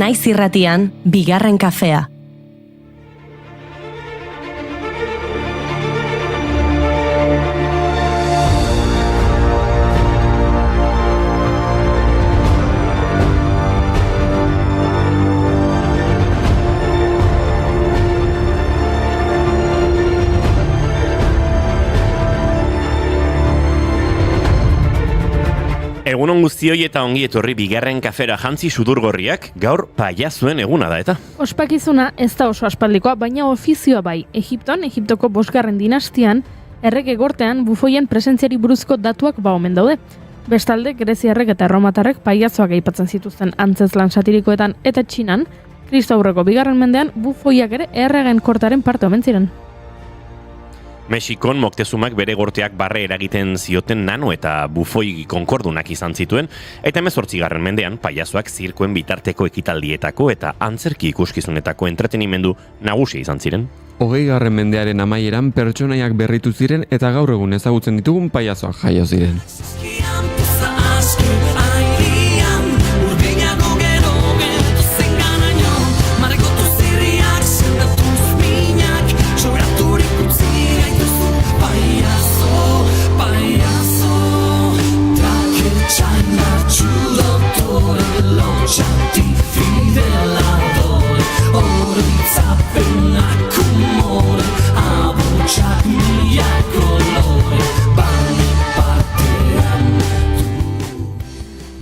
Naiz irratian, bigarren kafea. Egunon guztioi eta ongi etorri bigarren kafera jantzi sudurgorriak, gaur paiazuen eguna da eta. Ospakizuna ez da oso aspaldikoa, baina ofizioa bai. Egiptoko 5. dinastian, errege gortean bufoien presentziari buruzko datuak omen daude. Bestalde, greziarrek eta erromatarrek paiazoak aipatzen zituzten antzezlan satirikoetan eta Txinan, Kristo aurreko 2. mendean bufoiak ere erregen kortaren parte omen ziren. Mexikon Moctezumak bere gorteak barre eragiten zioten nano eta bufoi konkordunak izan zituen, eta 18. mendean paiazoak zirkoen bitarteko ekitaldietako eta antzerki ikuskizunetako entretenimendu nagusia izan ziren. 20. mendearen amaieran pertsonaiak berritu ziren eta gaur egun ezagutzen ditugun paiazoak jaio ziren.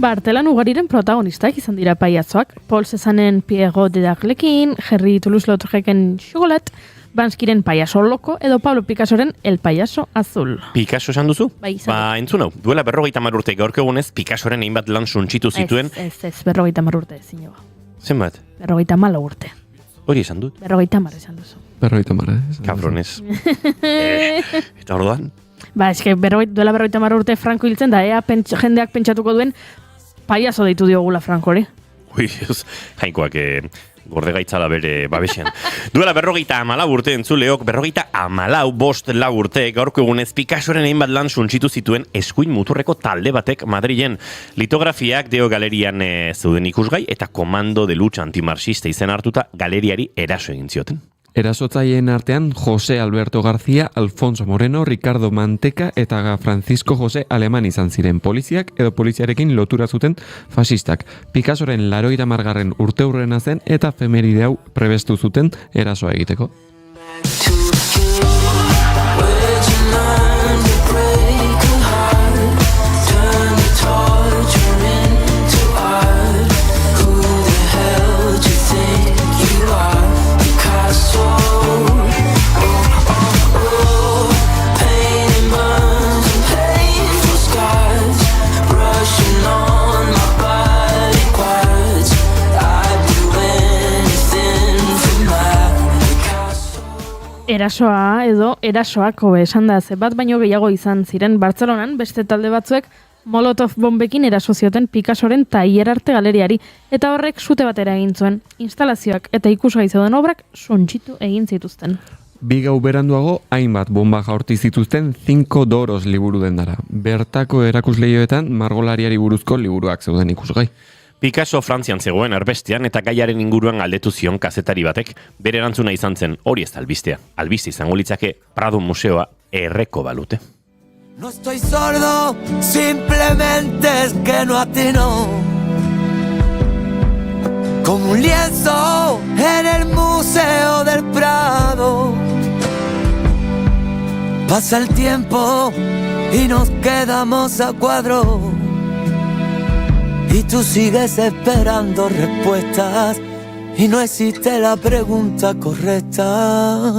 Artelan ugariren protagonistak izan dira paiazoak. Paul Cézannen Pierrot de Darlekin, Henri Toulouse-Lautreceken Chocolat, Banskiren Paiaso Loko edo Pablo Picassoren El Paiaso Azul. Picasso esan duzu? Bai, izan du. Entzun hau, duela 50 urte gaurko egunez Picassoren hainbat lan suntsitu zituen. Ez, 50 urte zinua. Zenbat? 54 urte. Hori esan dut? 50 esan duzu. 50, Cabrones. Eta orduan? Ba, eske duela 50 urte Franco hiltzen da, jendeak pentsatuko duen paiazo deitu diogula Frankori. Ui, jainkoak gorde gaitzala bere babesean. Duela 54 urte entzuleok, 54 urte gaurko egunez Picassoren hainbat lan suntsitu zituen eskuin muturreko talde batek Madrilen. Litografiak Deo galerian zeuden ikusgai eta komando de lucha antimarxista izen hartuta galeriari eraso egin zioten. Erasotzaileen artean José Alberto García, Alfonso Moreno, Ricardo Manteca eta Francisco José Aleman izan ziren poliziak edo poliziarekin lotura zuten fasistak. Picassoren 80. urteurrena zen eta efemeride hau prebestu zuten erasoa egiteko. Erasoa edo erasoak hobe esan da, bat baino gehiago izan ziren Bartzelonan beste talde batzuek Molotov bombekin eraso zioten Picassoren Tailer Arte galeriari eta horrek sute batera egin zuen. Instalazioak eta ikusgai zeuden obrak suntsitu egin zituzten. 2 gau beranduago hainbat bomba jaurti zituzten 5 doros liburu dendara. Bertako erakusleioetan margolariari buruzko liburuak zeuden ikusgai. Picasso Frantzian zegoen erbestean eta gaiaren inguruan galdetu zion kazetari batek. Bere erantzuna izan zen, hori ez da albistea. Albiste izango litzake Prado museoa erreko balute. No estoy sordo, simplemente es que no atino. Como un lienzo en el Museo del Prado. Pasa el tiempo y nos quedamos a cuadro. Y tú sigues esperando respuestas y no existe la pregunta correcta.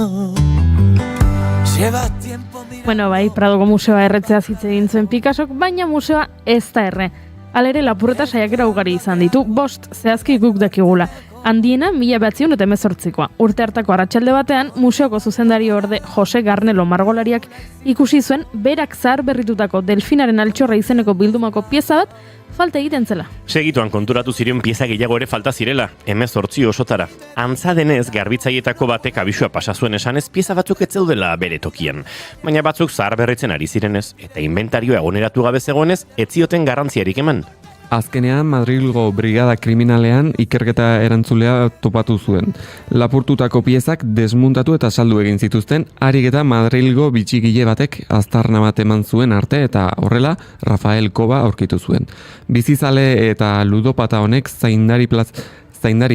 Llevas tiempo mirando... Bueno, bai, Pradoko museoa erretzea hitz egin zuen Picassok, baina museoa ez da erre. Halere lapurreta saiakera ugari izan ditu, 5 zehazki guk dakigula. Handiena 1918koa. Urte hartako arratsalde batean, museoko zuzendari orde Jose Garnelo margolariak ikusi zuen berak zahar berritutako delfinaren altxorra izeneko bildumako pieza bat falta egiten zela. Segituan konturatu ziren pieza gehiago ere falta zirela, 18 osotara. Antza denez, garbitzaietako batek abisua pasa zuen esanez pieza batzuk ez zeudela bere tokian. Baina batzuk zahar berritzen ari zirenez, eta inventarioa egoneratu gabe zegoenez, ez zioten garrantziarik eman. Azkenean, Madrilgo brigada kriminalean ikerketa erantzulea topatu zuen. Lapurtutako piezak desmuntatu eta saldu egin zituzten, harik eta Madrilgo bitxigile batek aztarna bat eman zuen arte eta horrela Rafael Koba aurkitu zuen. Bizizale eta ludopata honek zaindari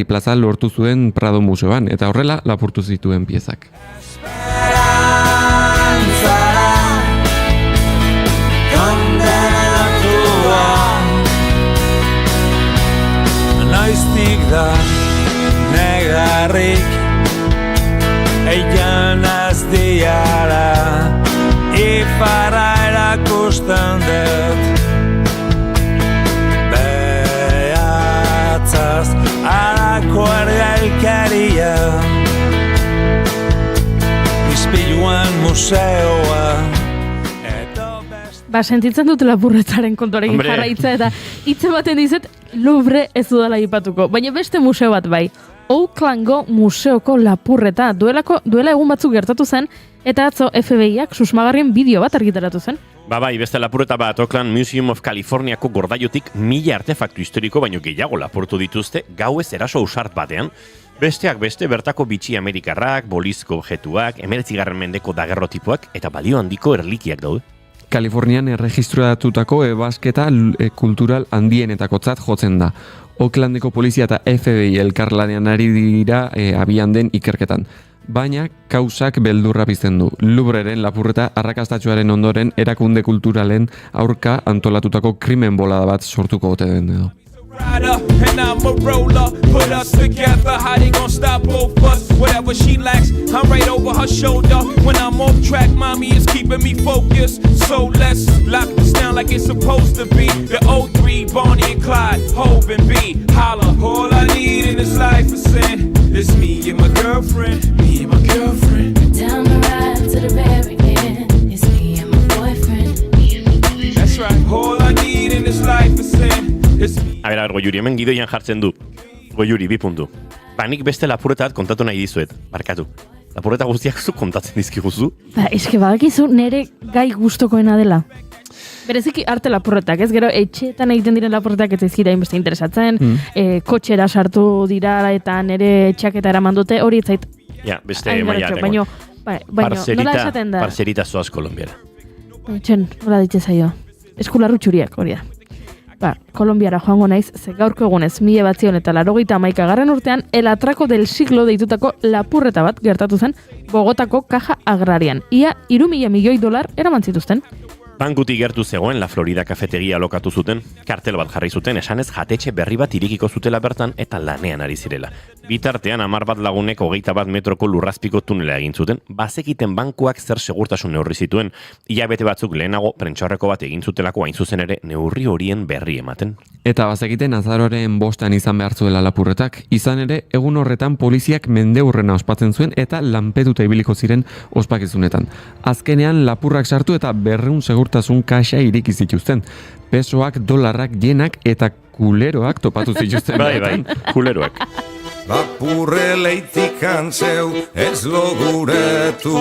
plaza lortu zuen Prado Museoan eta horrela lapurtu zituen piezak. Noiztik da negarrik eian azdiara ifarra erakusten dut behatzaz arako ergailkaria Ispiluan museoa Sentitzen dut lapurretaren kontorekin jarraitza eta hitz ematen dizet Louvre ez dudala ipatuko, baina beste museo bat bai. Oaklandgo museoko lapurreta duela egun batzuk gertatu zen eta atzo FBI-ak susmagarrien bideo bat argitaratu zen. Bai, beste lapurreta bat Oakland Museum of Californiako gordaiotik 1000 artefaktu historiko baino gehiago lapurtu dituzte gauez eraso ausart batean. Besteak beste bertako bitxi amerikarrak, bolizko objektuak, 19. mendeko dagerrotipoak eta balio handiko erlikiak daude. Kalifornian erregistratutako ebasketa kultural handienetakotzat jotzen da. Oaklandeko polizia eta FBI elkarlanean ari dira abian den ikerketan. Baina kausak beldurra pizten du. Louvreren lapurreta arrakastatxoaren ondoren erakunde kulturalen aurka antolatutako krimen bolada bat sortuko ote den edo. And I'm a roller, put us together, how they gon' stop both us? Whatever she lacks, I'm right over her shoulder. When I'm off track, mommy is keeping me focused. So let's lock this down like it's supposed to be. The 03, Bonnie and Clyde, Hov and B, holla. All I need in this life is sin. It's me and my girlfriend, me and my girlfriend. Down the ride to the very end. It's me and my boyfriend, me and my boyfriend. That's right, all I need in this life is sin. A ber, Goiuri, hemen gidoian jartzen du. Goiuri, 2 puntu. Nik beste lapurretat kontatu nahi dizuet. Barkatu. Lapurreta guztiak zu kontatzen dizkiguzu. Eske badakizu nere gai gustokoena dela. Bereziki arte lapurretak, ez gero etxeetan egiten diren lapurretak ez zaizkira inbeste interesatzen, kotxera sartu dira eta nere txaketa eraman dute, hori ez zait. Ja, beste maila baino, nola esaten da? Parcerita zoaz Kolombiara. Txen, nola ditze zaio. Eskularru txuriak, hori da. Kolombiara joango naiz, ze gaurko egunez 1991 urtean, el atraco del siglo deitutako lapurreta bat gertatu zen Bogotako Caja Agrarian. Ia $3.000 milioi eraman zituzten. Bankutik gertu zegoen La Florida kafetegia lokatu zuten, kartel bat jarri zuten esanez jatetxe berri bat irekiko zutela bertan eta lanean ari zirela. Bitartean 10 bat lagunek 21 metroko lurrazpiko tunela egin zuten, bazekiten bankuak zer segurtasun neurri zituen, hilabete batzuk lehenago prentsaurreko bat egin zutelako hain zuzen ere neurri horien berri ematen. Eta bazekiten azaroren 5 izan behar zuela lapurretak, izan ere egun horretan poliziak mendeurrena ospatzen zuen eta lanpetuta ibiliko ziren ospakizunetan. Azkenean lapurrak sartu eta 200 segurtasun kaxa ireki zituzten. Pesoak, dolarrak, jenak eta kuleroak topatu zituzten. Bai, kuleroak. Lapurre leitik antzeu ez loguretu,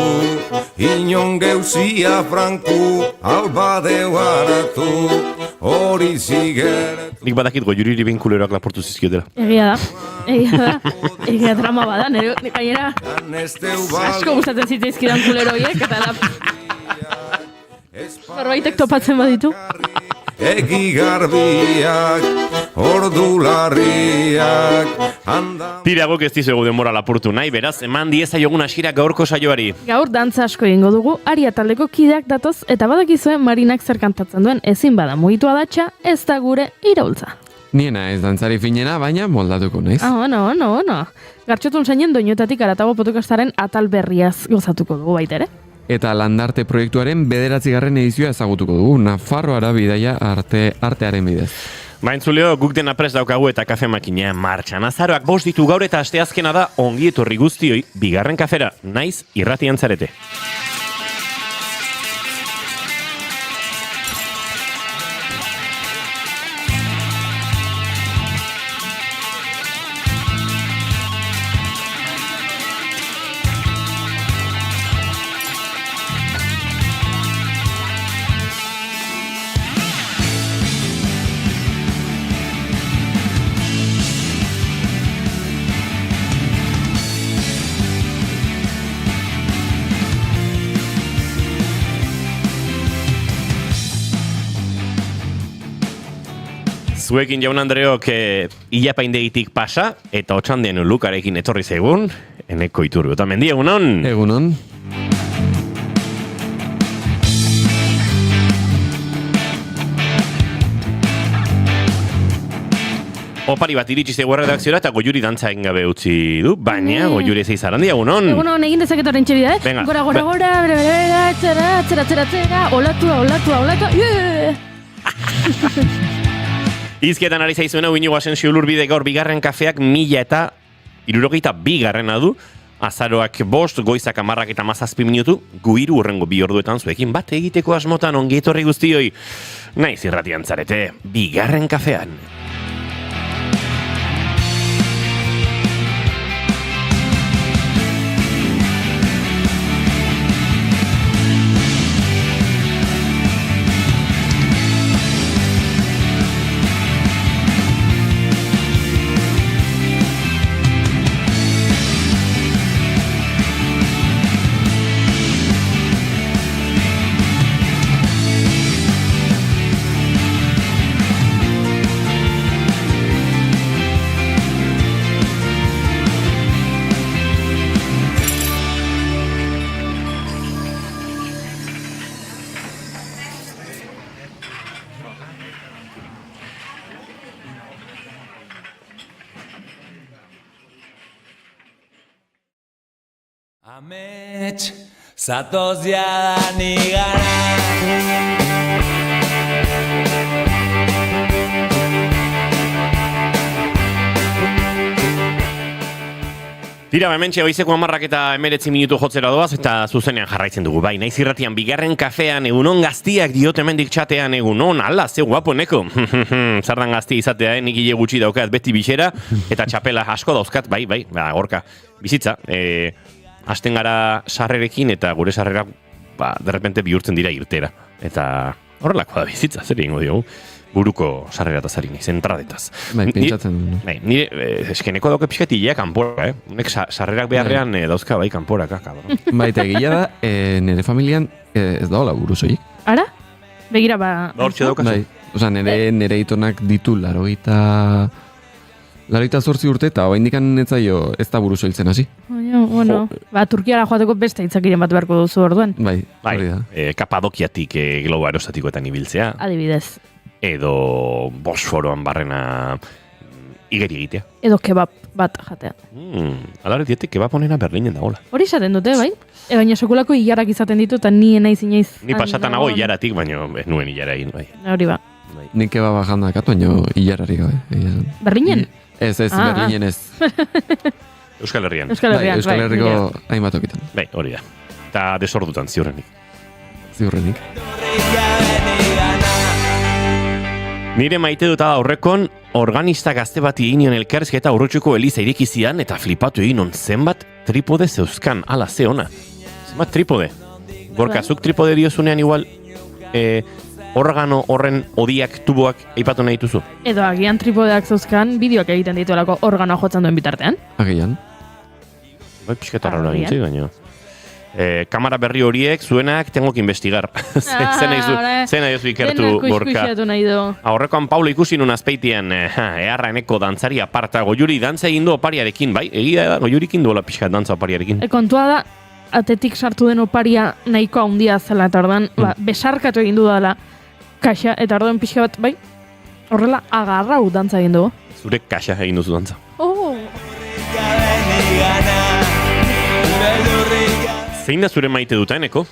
inon geuzia franku albadeu haratu, hori zigeretu. Nik badakit Goiuri bin kuleroak lapurtu zizkiotela. Egia da, drama bada, nire gainera asko gustatzen zitzaizkidan kuleroiek eta Norbaitek topatzen baditu. Egi garbiak, ordularriak, Tiragok ez dizuegu denbora lapurtu nahi, beraz, eman diezaiogun hasiera gaurko saioari. Gaur dantza asko egingo dugu, Aria taldeko kideak datoz, eta badakizue Marinak zer kantatzen duen, ezin bada mugitu adatsa, ez da gure iraultza. Niena ez dantzari finena, baina moldatuko naiz. No. Gartxotun zainen doinotatik aratago podcastaren atal berriaz gozatuko dugu baita ere. Eta Landarte proiektuaren 9. edizioa ezagutuko dugu, Nafarroara bidaia artearen bidez. Entzuleo, guk dena prest daukagu eta kafe makinea martxan. Azaroak 5 ditu gaur eta asteazkena da ongi etorri guztioi, 2. kafera, naiz irratian zarete. Zuekin jaun Andreok ilapaindegitik pasa, eta Otxandian Lukarekin etorri zegun, Eneko Iturbi. Eta mendi, egunon? Egunon. Opari bat iritsi zego redakziora eta Goiuri dantza egin gabe utzi du, baina Goiuri ez izarandi, egunon? Egunon, egin dezaket horren txerida, Venga, Gora, txera, olatua, Izketan ari zaizuena, Inigo Asensio Ulurbide gaur bigarren kafeak 1062 du, azaroak 5, goizak 10 eta 17 minutu, guiru urrengo 2 orduetan zuekin bat egiteko asmotan ongi etorri guztioi. Naiz irratian zarete, bigarren kafean. Amets, zatoz jadan igana. Tira, hementxe goizeko 10 eta 19 minutu jotzera doaz eta zuzenean jarraitzen dugu. Bai, naiz irratian bigarren kafean egunon gaztiak diot hemendik txatean egunon, ala, ze guapo neko. Zardan gazti izatea, nik hile gutxi daukat beti bixera, eta txapela asko dauzkat, bai, gorka, bizitza. Hasten gara sarrerekin eta gure sarrerak, derrepente bihurtzen dira irtera. Eta horrelako da bizitza, zer egingo diogu. Buruko sarrera zarik niz, entradetaz. Bai, pentsatzen du. Nire, eskeneko dauke pixkatilleak kanpora, Nek sarrerak beharrean dauzka, bai, kanporaka, kabron. Bai, eta egia da, nire familian ez da hola buruzoik. Ara? Begira ba... Hortxe daukazu? Bai, oza, nire itonak ditu 88 urte eta hoa indikan netzaio ez da buruzo hiltzen hasi. Bueno, Turkiara joateko beste itzakiren bat beharko duzu orduan. Bai, hori da. Kapadokiatik globo aerostatikoetan ibiltzea. Adibidez. Edo Bosforoan barrena igeri egitea. Edo kebab bat jatea. Alare dietek kebab honena Berlinen dagoela. Hori izaten dute, bai? Baina sekulako ilarak izaten ditu eta ni naiz inoiz. Ni pasatan nago ilaratik, baina ez nuen ilara egin, bai. Hori ba. Nik kebaba jandakatu, baina hilarari gabe. Berlinen? Ez, Berlinen ez. Euskal Herrian. Euskal Herrian, Euskal Herriko hainbat okitan. Bai, hori da. Eta desordutan ziurrenik. Ziurrenik. Nire maite dut aurrekon organista gazte bati egin nion elkarrizketa Urrutxuko eliza irikizian eta flipatu egin on zenbat tripode zeuzkan, ala ze ona. Zenbat tripode. Gorkazuk tripode diozunean igual organo horren odiak, tuboak eipatu nahi duzu. Edo agian tripodeak zeuzkan bideoak egiten dituelako organoa jotzen duen bitartean. Agian. Bai, pixketarra hori egin baina. Kamara berri horiek, zuenak, tengo que investigar. Zen nahi duzu ikertu, Gorka. Aurrekoan Paula ikusi nun azpeitian, eharra eneko dantzari aparta, Goiuri dantza egin du opariarekin, bai? Egia da, Goiurikin duela pixka dantza opariarekin. Kontua da, atetik sartu den oparia nahiko handia zela, eta ordan, besarkatu egin du dela kaxa, eta ordan pixka bat, bai? Horrela, agarrau dantza egin du. Zure kaxa egin duzu dantza. Zein da zure maite duta, eneko?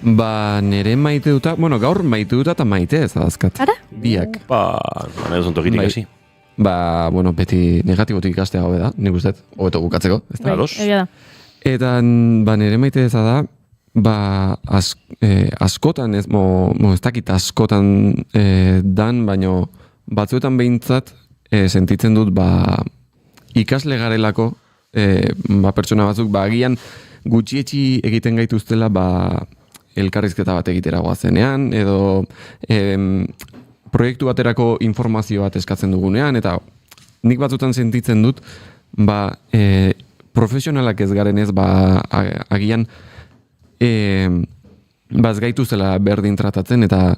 Nire maite duta, gaur maite duta eta maite ez adazkat. Ara? Biak. Nahi duzun tokitik hasi. Beti negatibotik ikastea hobe da, nik uste, hobeto bukatzeko. Egia da. Eta nire maite ez da, askotan, ez dakit askotan dan, baino batzuetan behintzat sentitzen dut, ikasle garelako, pertsona batzuk, agian gutxietxi egiten gaituztela, elkarrizketa bat egitera goazenean, edo proiektu baterako informazio bat eskatzen dugunean, eta nik batzutan sentitzen dut, profesionalak ez garen ez, agian ez gaituztela berdin tratatzen, eta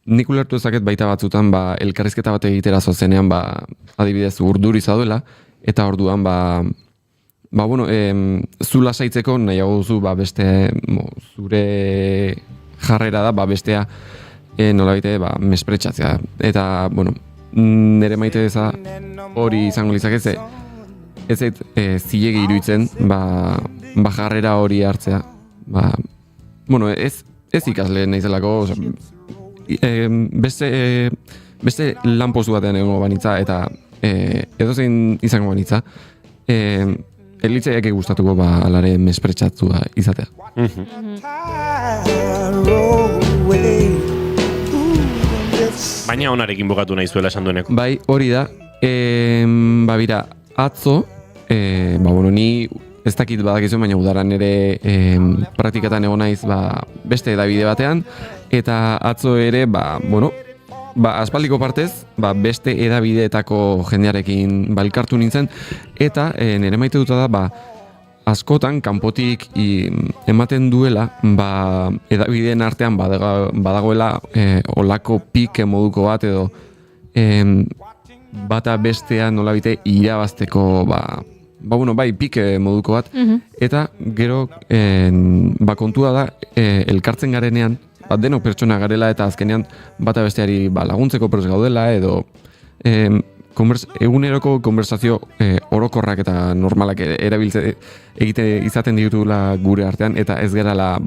nik ulertu ezaket baita batzutan elkarrizketa bat egitera zozenean adibidez urduri zaudela, eta orduan zu lasaitzeko nahiago duzu beste zure jarrera da bestea nolabite mespretxatzea. Eta, nire maite eza hori izango lizak ez zilegi iruditzen jarrera hori hartzea. Ez ikasle nahizelako, beste lanpostu batean egongo banitza eta edozein izango banitza, elitzaiak gustatuko alare mespretxatua izatea. Baina onarekin bukatu nahi zuela esan dueneko. Bai, hori da. Bira, atzo, ni ez dakit badakizu, baina udaran ere praktikatan egon naiz beste edabide batean, eta atzo ere, aspaldiko partez, beste edabideetako jendearekin elkartu nintzen, eta nire maite duta da, askotan, kanpotik ematen duela, edabideen artean badagoela olako pike moduko bat, edo bata bestea nolabite irabazteko, pike moduko bat, eta gero kontua da, elkartzen garenean, denok pertsona garela eta azkenean bata besteari laguntzeko prest gaudela, edo eguneroko konversazio orokorrak eta normalak egite izaten ditugula gure artean, eta ez gerala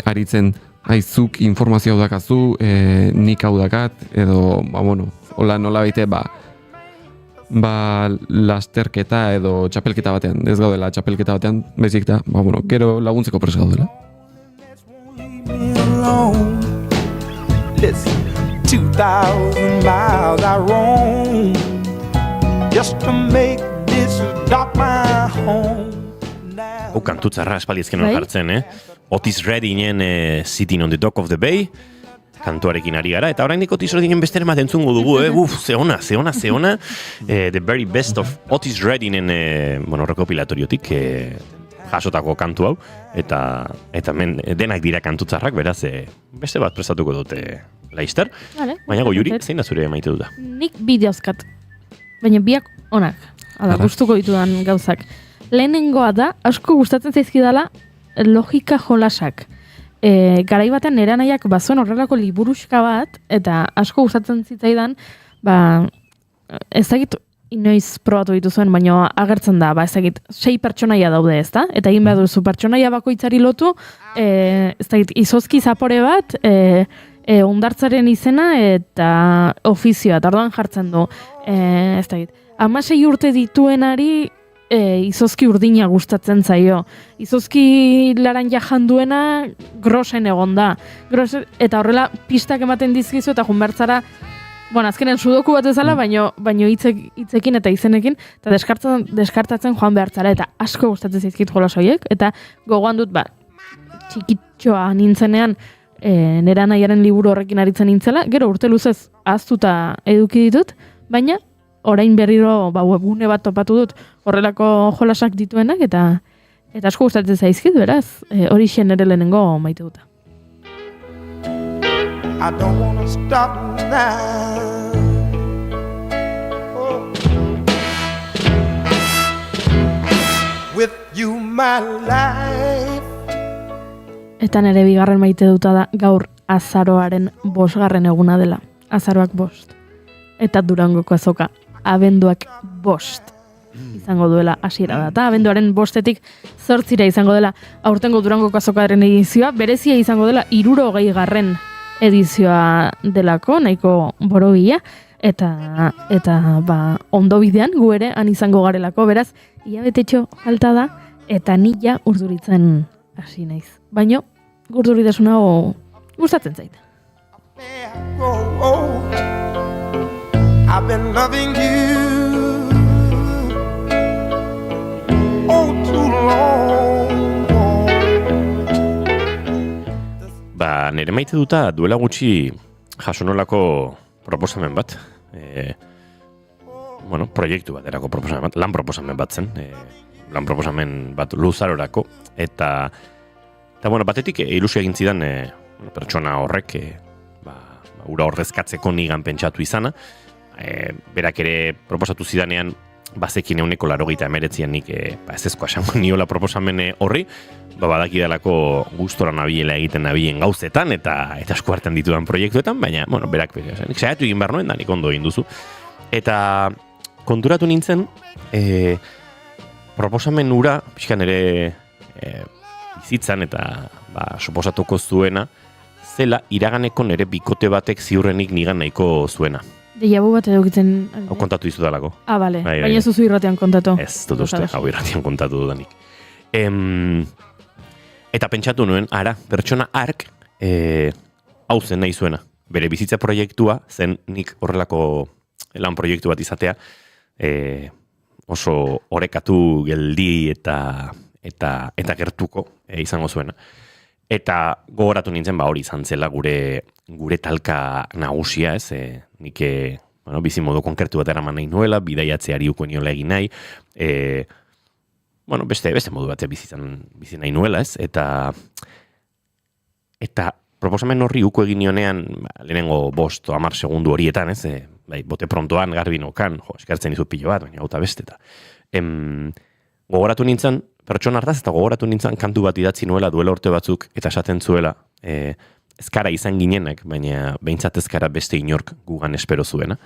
aritzen aizuk informazio hau dakazu, nik hau dakat, edo hola nola baite lasterketa edo txapelketa batean, ez gaudela txapelketa batean, bezik da, gero laguntzeko prest gaudela. Listen, 2,000 miles I roam just to make this dock my home. Kantutzarra espaliezken hor jartzen, Otis Reddingen Sitting on the Dock of the Bay, kantuarekin ari gara, eta oraindik Otis Reddingen beste bat entzungo dugu, zeona. The very best of Otis Reddingen, rekopilatoriotik, jasotako kantu hau, eta denak dira kantutzarrak, beraz, beste bat prestatuko dute Laizter. Baina Goiuri, zein da zure maite duda? Nik bideozkat, baina biak onak, gustuko ditudan gauzak. Lehenengoa da, asko gustatzen zaizkidala logika jolasak. Garai batean nire anaiak bazuen horrelako liburuxka bat, eta asko gustatzen zitzaidan, ez dakit inoiz probatu dituzuen, baina agertzen da, ez dakit, 6 pertsonaia daude, ez da? Eta egin behar duzu pertsonaia bakoitzari lotu, ez dakit, izozki zapore bat, ondartzaren izena eta ofizioa, eta orduan jartzen du, ez dakit, 16 urte dituenari izozki urdina gustatzen zaio. Izozki laranja janduena grosen egon da. Eta horrela pistak ematen dizkizu eta junbertzara, azkenen sudoku bat ezala, baino hitzekin eta izenekin, eta deskartatzen joan behartzara, eta asko gustatzen zaizkit jolasoiek, eta gogoan dut, txikitxoa nintzenean, nera nahiaren liburu horrekin aritzen nintzela, gero urte luzez ahaztuta eduki ditut, baina orain berriro webgune bat topatu dut horrelako jolasak dituenak, eta asko gustatzen zaizkit, beraz, hori xen ere lehenengo maite duta. I don't wanna stop now. With you my life. Eta nere bigarren maite duta da gaur azaroaren 5. eguna dela. Azaroak 5. Eta Durangoko azoka abenduak 5 izango duela hasiera da. Eta abenduaren 5etik 8 izango dela aurtengo Durangoko azokaren edizioa, berezia izango dela 60. edizioa delako, nahiko borobila, eta ondo bidean gu ere han izango garelako, beraz, hilabetetxo falta da, eta nila urduritzen hasi naiz. Baina, urduritasuna gustatzen zait. I've been loving you too long. Nire maite duta duela gutxi jasonolako proposamen bat. Proiektu bat erako proposamen bat, lan proposamen bat zen. Lan proposamen bat luzarorako. Eta batetik ilusio egin zidan pertsona horrek ura ordezkatzeko nigan pentsatu izana. Berak ere proposatu zidanean, bazekin 89an nik ezezkoa esango niola proposamen horri, badakidalako gustora nabiela egiten nabien gauzetan, eta esku hartan ditudan proiektuetan, baina, berak nik saiatu egin behar noen, da nik ondo egin duzu. Eta konturatu nintzen, proposamen ura, pixkan ere bizitzan, eta suposatuko zuena, zela iraganeko nere bikote batek ziurrenik nigan nahiko zuena. Deiabu bat edukitzen... Hau kontatu izudalako. Bale. Baina zuzu irratean kontatu. Ez, dut uste, hau irratean kontatu dudanik. Eta pentsatu nuen, pertsona ark hau zen nahi zuena. Bere bizitza proiektua zen nik horrelako lan proiektu bat izatea oso orekatu geldi eta gertuko izango zuena. Eta gogoratu nintzen hori izan zela gure talka nagusia, ez? Nik bizimodu konkretu bat eraman nahi nuela, bidaiatzeari uko niola egin nahi, beste modu bat bizi nahi nuela, ez? Eta proposamen horri uko egin nionean, lehenengo 5 o 10 segundu horietan, ez? Bote prontoan, garbi nokan, eskartzen izu pilo bat, baina gauta beste, eta gogoratu nintzen, pertsona hartaz, eta gogoratu nintzen kantu bat idatzi nuela duela urte batzuk, eta esaten zuela, ezkara izan ginenak, baina behintzat ezkara beste inork gugan espero zuena.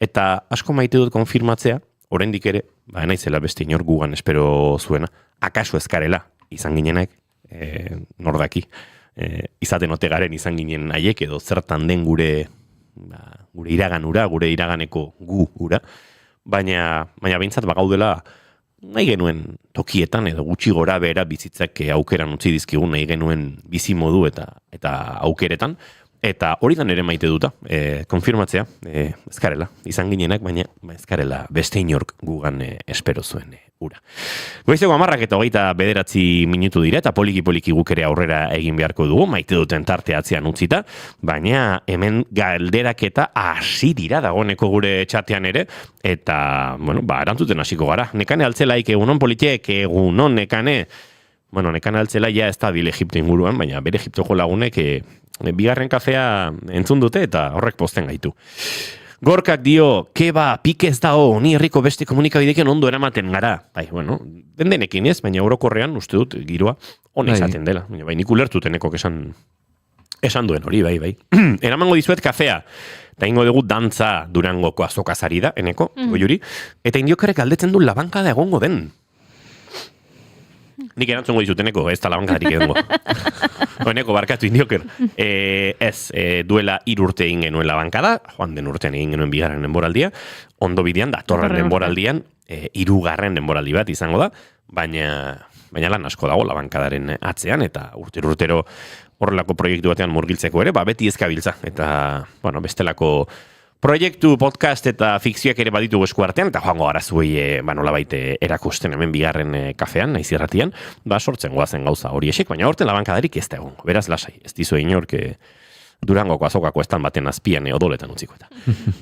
Eta asko maite dut konfirmatzea, oraindik ere, naizela beste inork gugan espero zuena. Akaso ezkarela izan ginenak, nordaki, izaten ote garen izan ginen haiek, edo zertan den gure iragan ura, gure iraganeko gu ura, baina behintzat bagaudela nahi genuen tokietan edo gutxi gora behera bizitzak aukeran utzi dizkigun nahi genuen bizimodu eta aukeretan, eta hori da nere maite duta, konfirmatzea, ezkarela, izan ginenak, baina ezkarela beste inork gugan espero zuen ura. Goizeko 10:29 minutu dira, eta poliki guk ere aurrera egin beharko dugu, maite duten tarte atzean utzita, baina hemen galderaketa hasi dira dagoeneko gure txatean ere, eta, erantzuten hasiko gara. Nekane altzelaik egunon politiek, egunon nekane, nekane altzela ja ez da bil Egipto inguruan, baina bere Egiptoko lagunek bigarren kafea entzun dute eta horrek posten gaitu. Gorkak dio, keba, pikez dao, ni herriko beste komunikabideken ondo eramaten gara. Dendenekin ez, baina orokorrean uste dut giroa hona izaten dela. Nik ulertuteneko esan duen hori, bai. Eramango dizuet kafea, eta ingo dugu dantza Durangoko azokazari da, eneko, goiuri, eta indiokarek galdetzen du labankada egongo den. Nik erantzungo dizuteneko, ez da labankadarik egongo. Eneko, barkatu indioker. Duela 3 urte egin genuen labankada, joan den urtean egin genuen bigarren denboraldia, ondo bidean, datorren denboraldian, 3. denboraldi bat izango da, baina lan asko dago labankadaren atzean, eta urtero horrelako proiektu batean murgiltzeko ere, beti ezkabiltza, eta, bestelako proiektu, podcast eta fikzioak ere baditu esku artean, eta joango gara zuei nolabait erakusten hemen bigarren kafean, naiz irratian, sortzen goazen gauza hori esek, baina horten labankadarik ez da egon. Beraz lasai, ez dizu inork Durangoko azokako estan baten azpian odoletan utziko eta.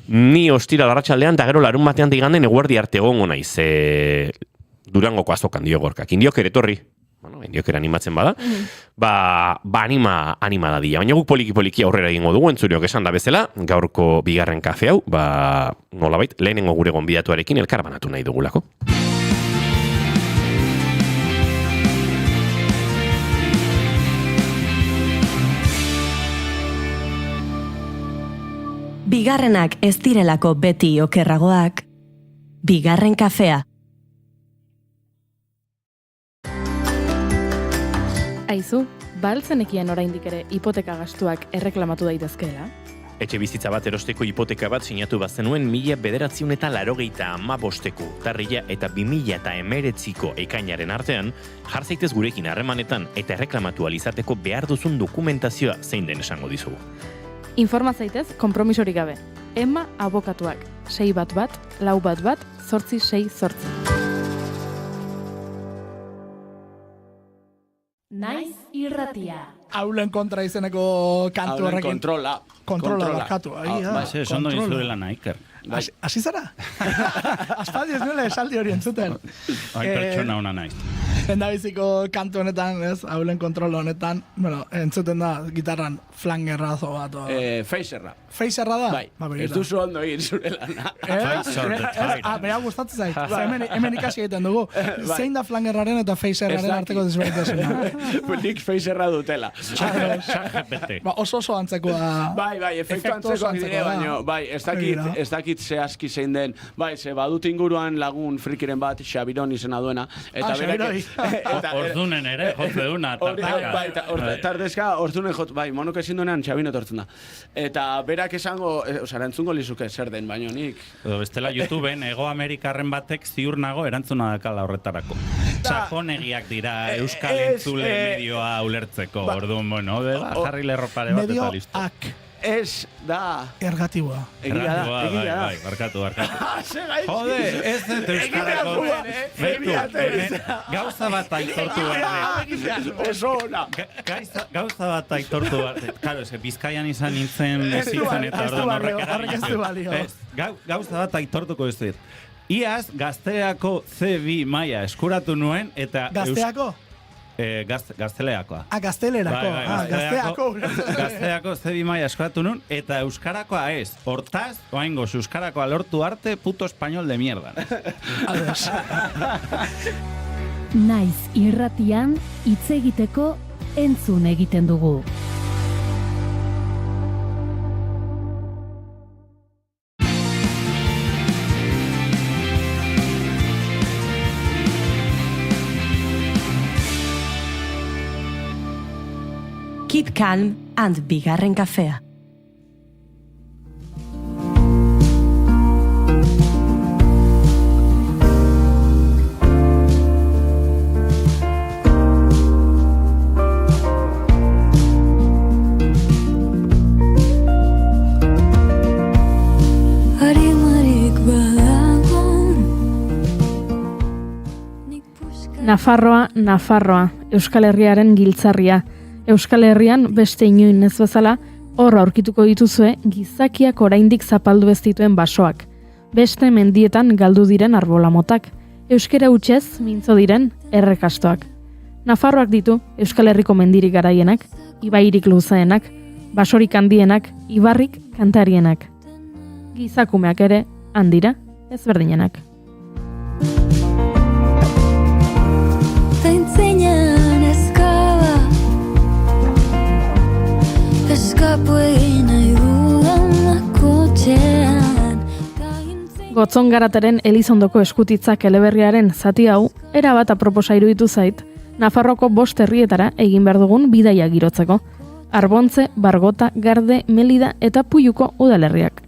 Ni ostira larratxaldean, da gero larun batean diganden eguerdi arte egongo naiz Durangoko azokan dio Gorkak. Indioker etorri, indioker animatzen bada, anima da dira. Baina guk poliki aurrera egingo dugu, entzuriok esan da bezala, gaurko bigarren kafe hau, nolabait, lehenengo gure gonbidatuarekin elkar banatu nahi dugulako. Bigarrenak ez direlako beti okerragoak, bigarren kafea. Aizu, baltzenekien oraindik ere hipoteka gastuak erreklamatu daitezkeela? Etxe bizitza bat erosteko hipoteka bat sinatu bazenuen 1985ko urtarrila eta 2019ko ekainaren artean, jarzaitez gurekin harremanetan eta erreklamatu alizateko behar duzun dokumentazioa zein den esango dizugu. Informa zaitez, konpromisorik gabe. Emma abokatuak, 611-411-868. Naiz irratia. Aulen kontra izeneko kantu horrekin. Kontrola barkatu. Ondo nizuela Iker. Hasi zara? Aspaldi ez nuela esaldi hori entzuten. Pertsona ona naiz. Lendabiziko kantu honetan, ez, haulen kontrol honetan, bueno, entzuten da gitarran flangerrazo bat. Facerra. Facerra da? Bai, ez duzu ondo egin zure lana. Bera gustatzen zait, hemen ikasi egiten dugu. Zein da flangerraren eta facerraren arteko desberdintasuna? Nik facerra dutela. Oso antzekoa. Bai, efektu antzekoak dire, baina, bai, ez dakit zehazki zein den, bai, ze badut inguruan lagun frikiren bat, Xabiron izena duena, eta berak... Ordunen ere, jotze duna, tarteka. Tartezka, ordunen jot, bai, monok ezin duenean Xabin etortzen da. Eta berak esango, erantzungo lizuke zer den, baina nik... Bestela YouTubeen, Ego Amerikarren batek ziur nago erantzuna dakala horretarako. Sakonegiak dira Euskal Entzule medioa ulertzeko, orduan, bueno, jarri lerropare bat eta listo. Medioak. Ez da... Ergatiboa. Egia da. Bai, barkatu. Jode, ez dut Euskarako... Gauza bat aitortu behar. Oso ona. Gauza bat aitortu behar. Karo, ez Bizkaian izan nintzen bizitzen eta orduan horrek ez du balio. Gauza bat aitortuko ez dut. Iaz, Gazteako C2 maila eskuratu nuen eta... Gazteako? Gazteleakoa. Gaztelerako. Gazteako. Gazteako C2 maila eskuratu nuen eta euskarakoa ez. Hortaz, oaingoz, euskarakoa lortu arte, puto español de mierda. Naiz irratian hitz egiteko entzun egiten dugu. Keep calm and bigarren kafea. Nafarroa, Euskal Herriaren giltzarria. Euskal Herrian beste inoin ez bezala, hor aurkituko dituzue gizakiak oraindik zapaldu ez dituen basoak. Beste mendietan galdu diren arbolamotak. Euskera hutsez mintzo diren errekastoak. Nafarroak ditu Euskal Herriko mendirik garaienak, ibairik luzaenak, basorik handienak, ibarrik kantarienak. Gizakumeak ere handira ezberdinenak. Gotzon Garataren Elizondoko eskutitzak eleberriaren zati hau, erabat aproposa iruditu zait, Nafarroko 5 herrietara egin behar dugun bidaia girotzeko. Arbontze, Bargota, Garde, Melida eta Puyuko udalerriak.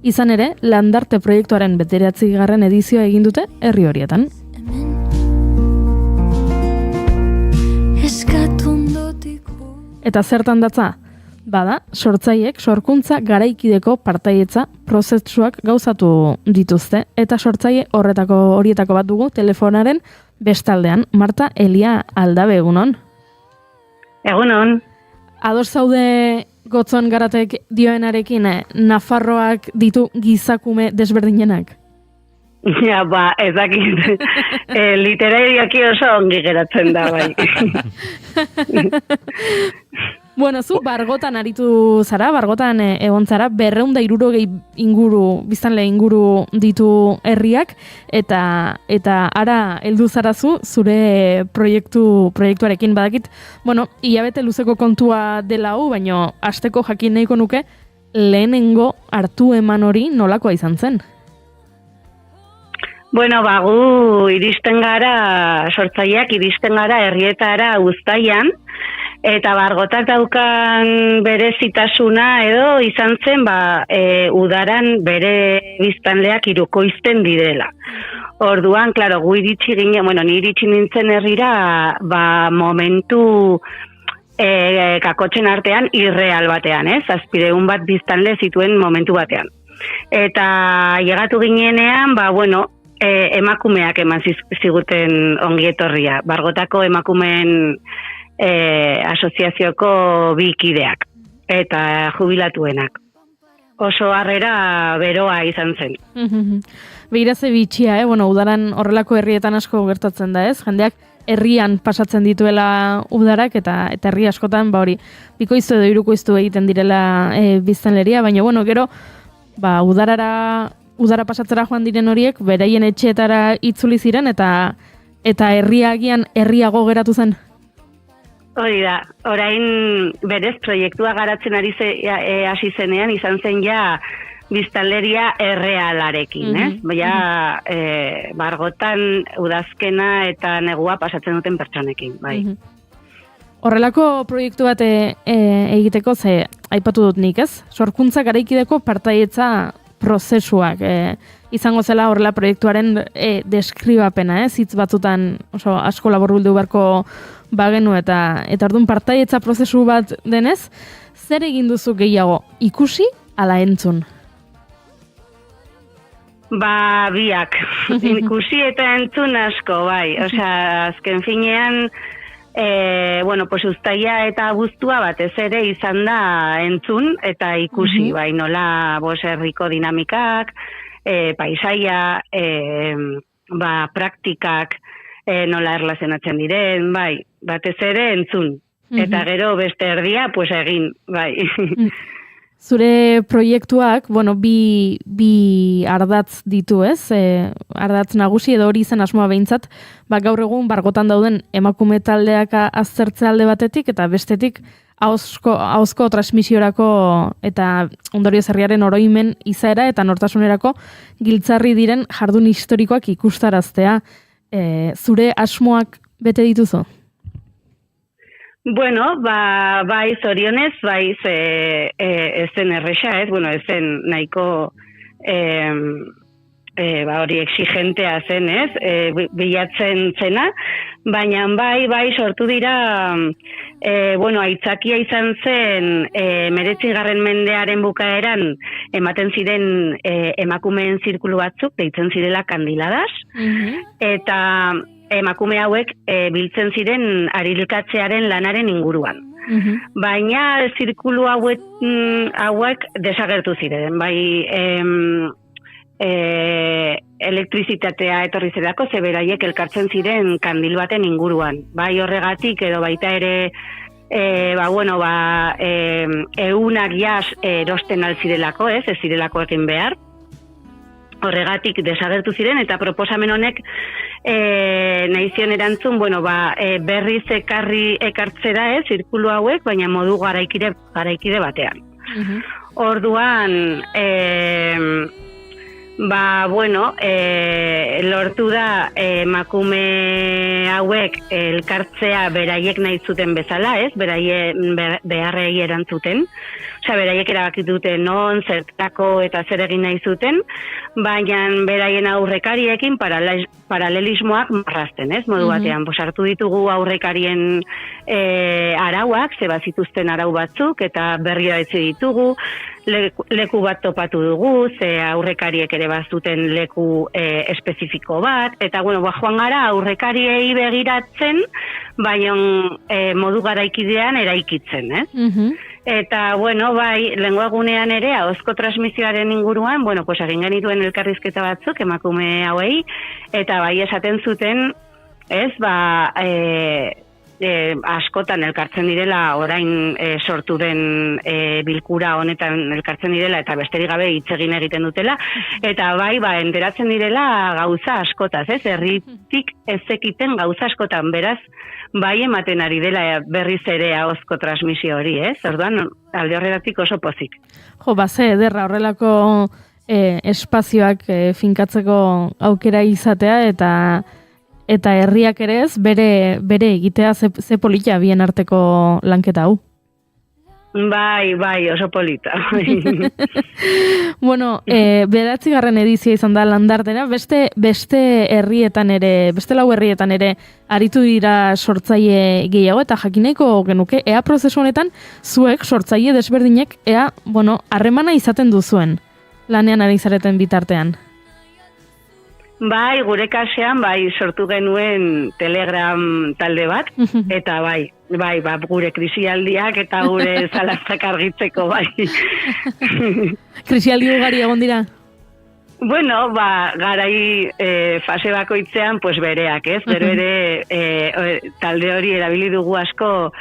Izan ere, Landarte proiektuaren 9. edizioa egin dute herri horietan. Eta zertan datza? Bada, sortzaiek sorkuntza garaikideko partaietza prozesuak gauzatu dituzte eta sortzaile horietako bat dugu telefonaren bestaldean. Marta Elia Aldabe, egunon? Egunon. Ados zaude Gotzon Garatek dioenarekin Nafarroak ditu gizakume desberdinenak? Ja, ez dakit. Literariaki oso ongi geratzen da, bai. Bueno, zu Bargotan aritu zara, Bargotan egon zara, 260 inguru, biztanle inguru ditu herriak, eta ara heldu zarazu zure proiektuarekin badakit. Bueno, hilabete luzeko kontua dela hau, baina hasteko jakin nahiko nuke lehenengo hartu eman hori nolakoa izan zen? Bueno, gu iristen gara, sortzaileak iristen gara herrietara uztailan, eta Bargotak daukan berezitasuna edo izan zen udaran bere biztanleak hirukoizten direla. Orduan, claro, gu iritsi ginen, ni iritsi nintzen herrira, momentu kakotzen artean irreal batean, 700 bat biztanle zituen momentu batean. Eta llegatu ginenean, emakumeak eman ziguten ongi etorria. Bargotako emakumeen asoziazioko 2 kideak eta jubilatuenak. Oso harrera beroa izan zen. Beira ze bitxia, udaran horrelako herrietan asko gertatzen da, ez? Jendeak herrian pasatzen dituela udarak, eta herri askotan, hori, bikoiztu edo hirukoiztu egiten direla biztanleria, baina, bueno, gero, udara pasatzera joan diren horiek, beraien etxeetara itzuli ziren, eta herriagian herriago geratu zen. Hori da, orain berez proiektua garatzen hasi zenean, izan zen ja biztanleria errealarekin, Baina, bargotan udazkena eta negua pasatzen duten pertsonekin, bai. Horrelako proiektu bat egiteko, ze aipatu dut nik, ez? Sorkuntza garaikideko partaietza prozesuak izango zela horrela proiektuaren deskribapena, hitz batzutan oso asko laburbildu beharko bagenu eta orduan partaietza prozesu bat denez, zer egin duzu gehiago, ikusi ala entzun? Biak, ikusi eta entzun asko, bai. Osea, azken finean, uztaia eta abuztua batez ere izan da entzun eta ikusi, bai, nola herriko dinamikak, paisaia, praktikak, nola erlazionatzen diren, bai, batez ere entzun. Eta gero beste erdia, egin, bai. Zure proiektuak, bi ardatz ditu, ez? Ardatz nagusi edo hori zen asmoa behintzat, gaur egun bargotan dauden emakume taldeak aztertze alde batetik, eta bestetik ahozko transmisiorako eta ondorioz herriaren oroimen izaera eta nortasunerako giltzarri diren jardun historikoak ikustaraztea. Zure asmoak bete dituzu? Bueno, bai zorionez, bai ezen erresa, ezen nahiko hori exigentea zen, bilatzen zena, baina bai sortu dira, aitzakia izan zen 19. mendearen bukaeran ematen ziren emakumeen zirkulu batzuk, deitzen zirela kandiladas, eta emakume hauek biltzen ziren arilkatzearen lanaren inguruan. Baina zirkulu hauek desagertu ziren, bai elektrizitatea etorri zerako, ze beraiek elkartzen ziren kandil baten inguruan. Bai horregatik edo baita ere eunak jas erosten alzirelako, ez zirelako egin behar. Horregatik desagertu ziren eta proposamen honek nahi zion erantzun, berriz ekartzera zirkulu hauek, baina modu garaikide batean. Orduan, lortu da emakume hauek elkartzea beraiek nahi zuten bezala, beharrei erantzuten. Beraiek erabakit dute non, zertako eta zer egin nahi zuten, baina beraien aurrekariekin paralelismoak marrazten, modu batean. Hartu ditugu aurrekarien arauak, zituzten arau batzuk, eta berri etzi ditugu, leku bat topatu dugu, ze aurrekariek ere bazuten leku espezifiko bat, eta joan gara aurrekariei begiratzen, baina modu garaikidean eraikitzen, Eta, lengua gunean ere, ahozko transmisioaren inguruan, egin genituen elkarrizketa batzuk, emakume hauei, eta esaten zuten, askotan elkartzen direla, orain sortu den bilkura honetan elkartzen direla, eta besterik gabe hitz egiten dutela, eta enteratzen direla gauza askotaz, herritik ez ekiten gauza askotan, beraz, ematen ari dela berriz ere ahozko transmisio hori, Orduan, alde horretatik oso pozik. Ze ederra horrelako espazioak finkatzeko aukera izatea, eta herriak ere ez, bere egitea ze polita bien arteko lanketa hau. Bai, oso polita. 9. edizia izan da Landartena, beste herrietan ere, beste 4 herrietan ere aritu dira sortzaile gehiago, eta jakineko genuke, ea prozesu honetan zuek sortzaile desberdinek, harremana izaten duzuen lanean ari zareten bitartean. Bai, gure kasean, sortu genuen Telegram talde bat, eta gure krisialdiak eta gure zalantzak argitzeko, Krisialdi ugari egon dira? Bueno, garai fase bakoitzean, pues bereak, ez? Gero ere talde hori erabili dugu asko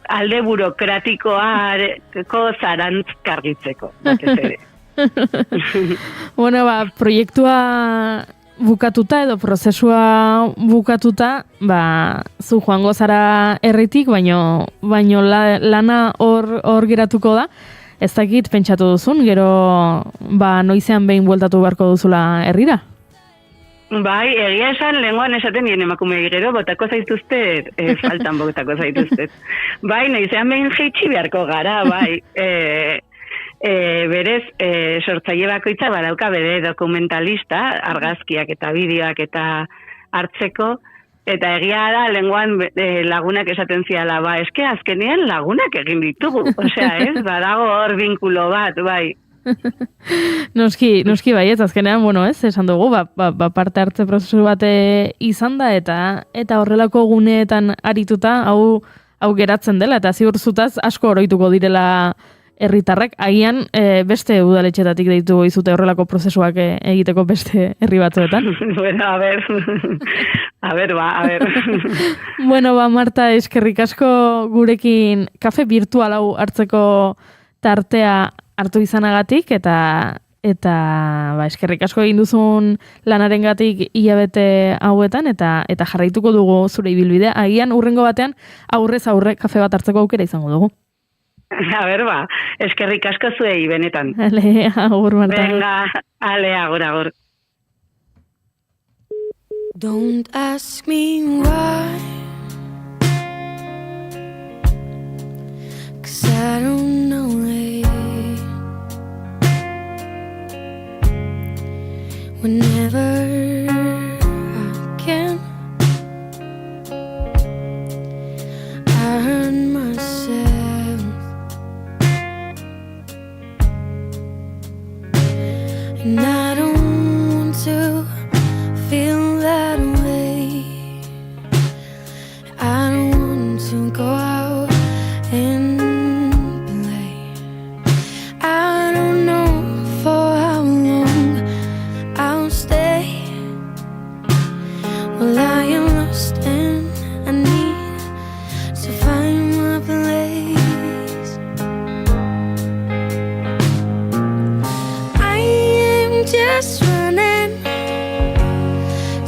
alde burokratikoako zarantz kargitzeko, batez ere. Bueno, proiektua bukatuta edo prozesua bukatuta, zu joango zara herritik, baino lana hor geratuko da. Ez dakit pentsatu duzun, gero noizean behin bueltatu beharko duzula herrira? Bai, egia esan, lehengoan esaten dien emakumei gero, botako zaituztet, faltan botako zaituztet. Bai, noizean behin jeitsi beharko gara, bai. Berez, sortzaile bakoitza badauka bere dokumentalista, argazkiak eta bideoak eta hartzeko, eta egia da, lenguan lagunak esaten ziala, eske azkenean lagunak egin ditugu. Osea, ez, badago hor binkulo bat, bai. Noski bai, ez azkenean, esan dugu, parte hartze prozesu bat izan da, eta horrelako guneetan arituta, hau geratzen dela, eta ziur zutaz asko oroituko direla herritarrak, agian beste udaletxetatik deitu izute horrelako prozesuak egiteko beste herri batzuetan. Bueno, a ver. Bueno, Marta, eskerrik asko gurekin kafe virtual hau hartzeko tartea hartu izanagatik, eta eskerrik asko egin duzun lanarengatik hilabete hauetan, eta jarraituko dugu zure ibilbidea. Agian urrengo batean aurrez aurre kafe bat hartzeko aukera izango dugu. A ver, eskerrik asko zuei, benetan. Ale, agur, Marta. Venga, ale, agur. Don't ask me why, 'cause I don't know it. Whenever I can, I hurt myself, and I don't want to feel that way. I don't want to go out and play. I don't know for how long I'll stay. Well, I am lost and I need to find my place. I am just running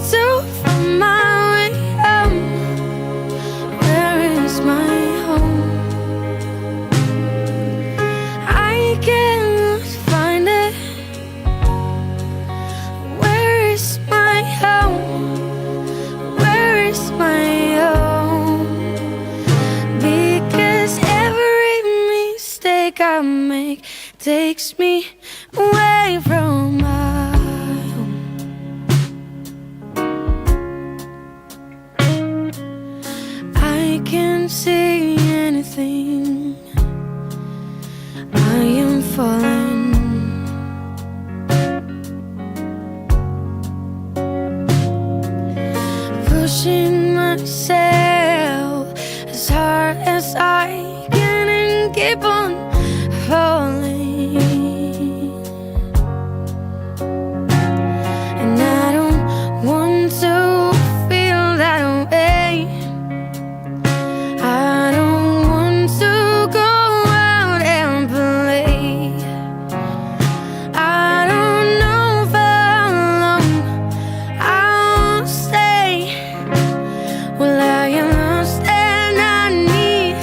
to find my way home. Where is my home? I can't find it. Where is my home? Where is my home? Because every mistake I make takes me away from my home. I can't see anything. I am falling. Pushing myself as hard as I can and keep on falling. And I don't want to feel that way. I don't want to go out and play. I don't know for how long I'll stay. Well, I am lost and I need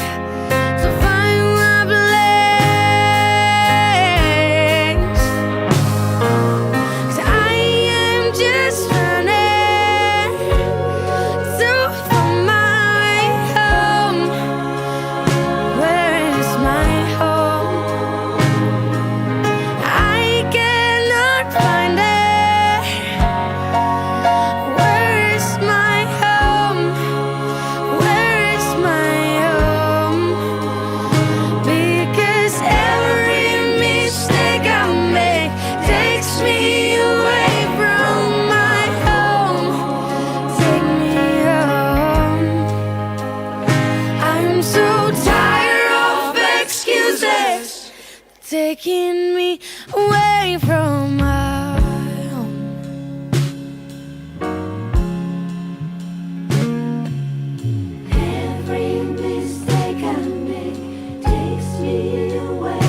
to find my place. 'Cause I am just running to find my way home. Where is my home? I cannot find it. Where is my home? Where is my home? Because every mistake I make takes me away from my home. Take me home. I'm so tired of excuses taking me away me from my home. Every mistake I make takes me away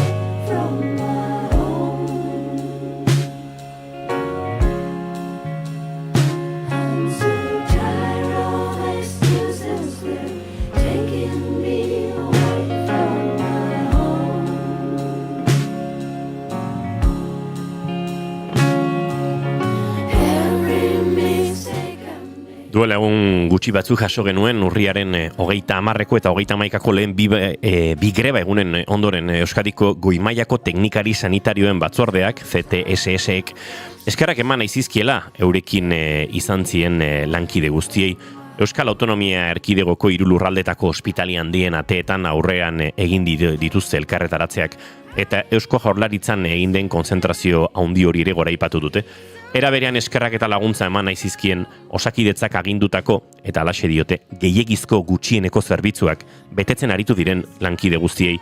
from my home. I'm so tired of excuses, they're taking me away from my home. Every mistake Duela egun gutxi batzuk jaso genuen urriaren 30ko eta 31ko lehen bi greba egunen ondoren Euskadiko Goi-mailako teknikari sanitarioen batzordeak, CTSS-ek, eskerrak eman aizizkiela eurekin izan ziren lankide guztiei. Euskal Autonomia Erkidegoko 3 lurraldetako ospitali handien ateetan aurrean egin dituzte elkarretaratzeak, eta Eusko Jaurlaritzan egin den konzentrazio handi hori ere goraipatu dute. Era berean eskerrak eta laguntza eman naizizkien Osakidetzak agindutako, eta alaxe diote, gehiegizko gutxieneko zerbitzuak betetzen aritu diren lankide guztiei.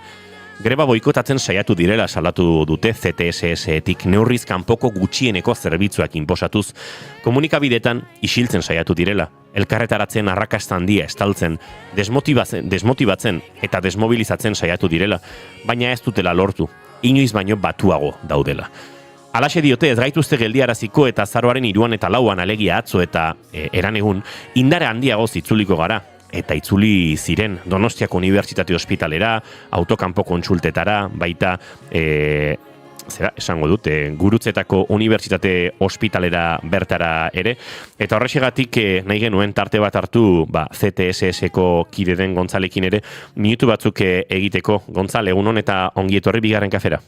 Greba boikotatzen saiatu direla salatu dute CTSS-etik, neurriz kanpoko gutxieneko zerbitzuak inposatuz, komunikabidetan isiltzen saiatu direla, elkarretaratzen arrakasta handia estaltzen, desmotibatzen eta desmobilizatzen saiatu direla, baina ez dutela lortu, inoiz baino batuago daudela. Alaxe diote ez gaituzte geldiaraziko eta azaroaren 3 eta 4 alegia atzo eta eranegun indare handiagoz itzuliko gara. Eta itzuli ziren Donostiako Unibertsitate Ospitalera, autokanpo kontsultetara, baita esango dut, Gurutzetako Unibertsitate Ospitalera bertara ere. Eta horrexegatik nahi genuen tarte bat hartu CTSS-eko kide den Gontzalekin ere, minutu batzuk egiteko. Gontzal, egunon eta ongi etorri bigarren kafera.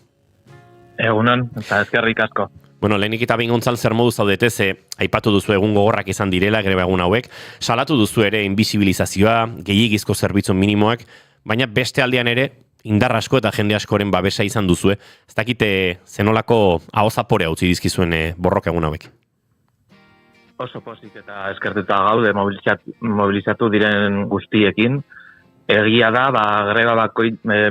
Egunon, eta ezkerrik asko. Bueno, lehenik eta behin Gontzal zer modu zaudete, aipatu duzu egun gogorrak izan direla, greba egun hauek, salatu duzu ere invisibilizazioa, gehiegizko zerbitzu minimoak, baina beste aldean ere, indar asko eta jende askoren babesa izan duzue, ez dakite zenolako ahozaporea utzi dizkizuen borroka egun hauek. Oso pozik eta eskertuta gaude mobilizatu diren guztiekin. Egia da, greba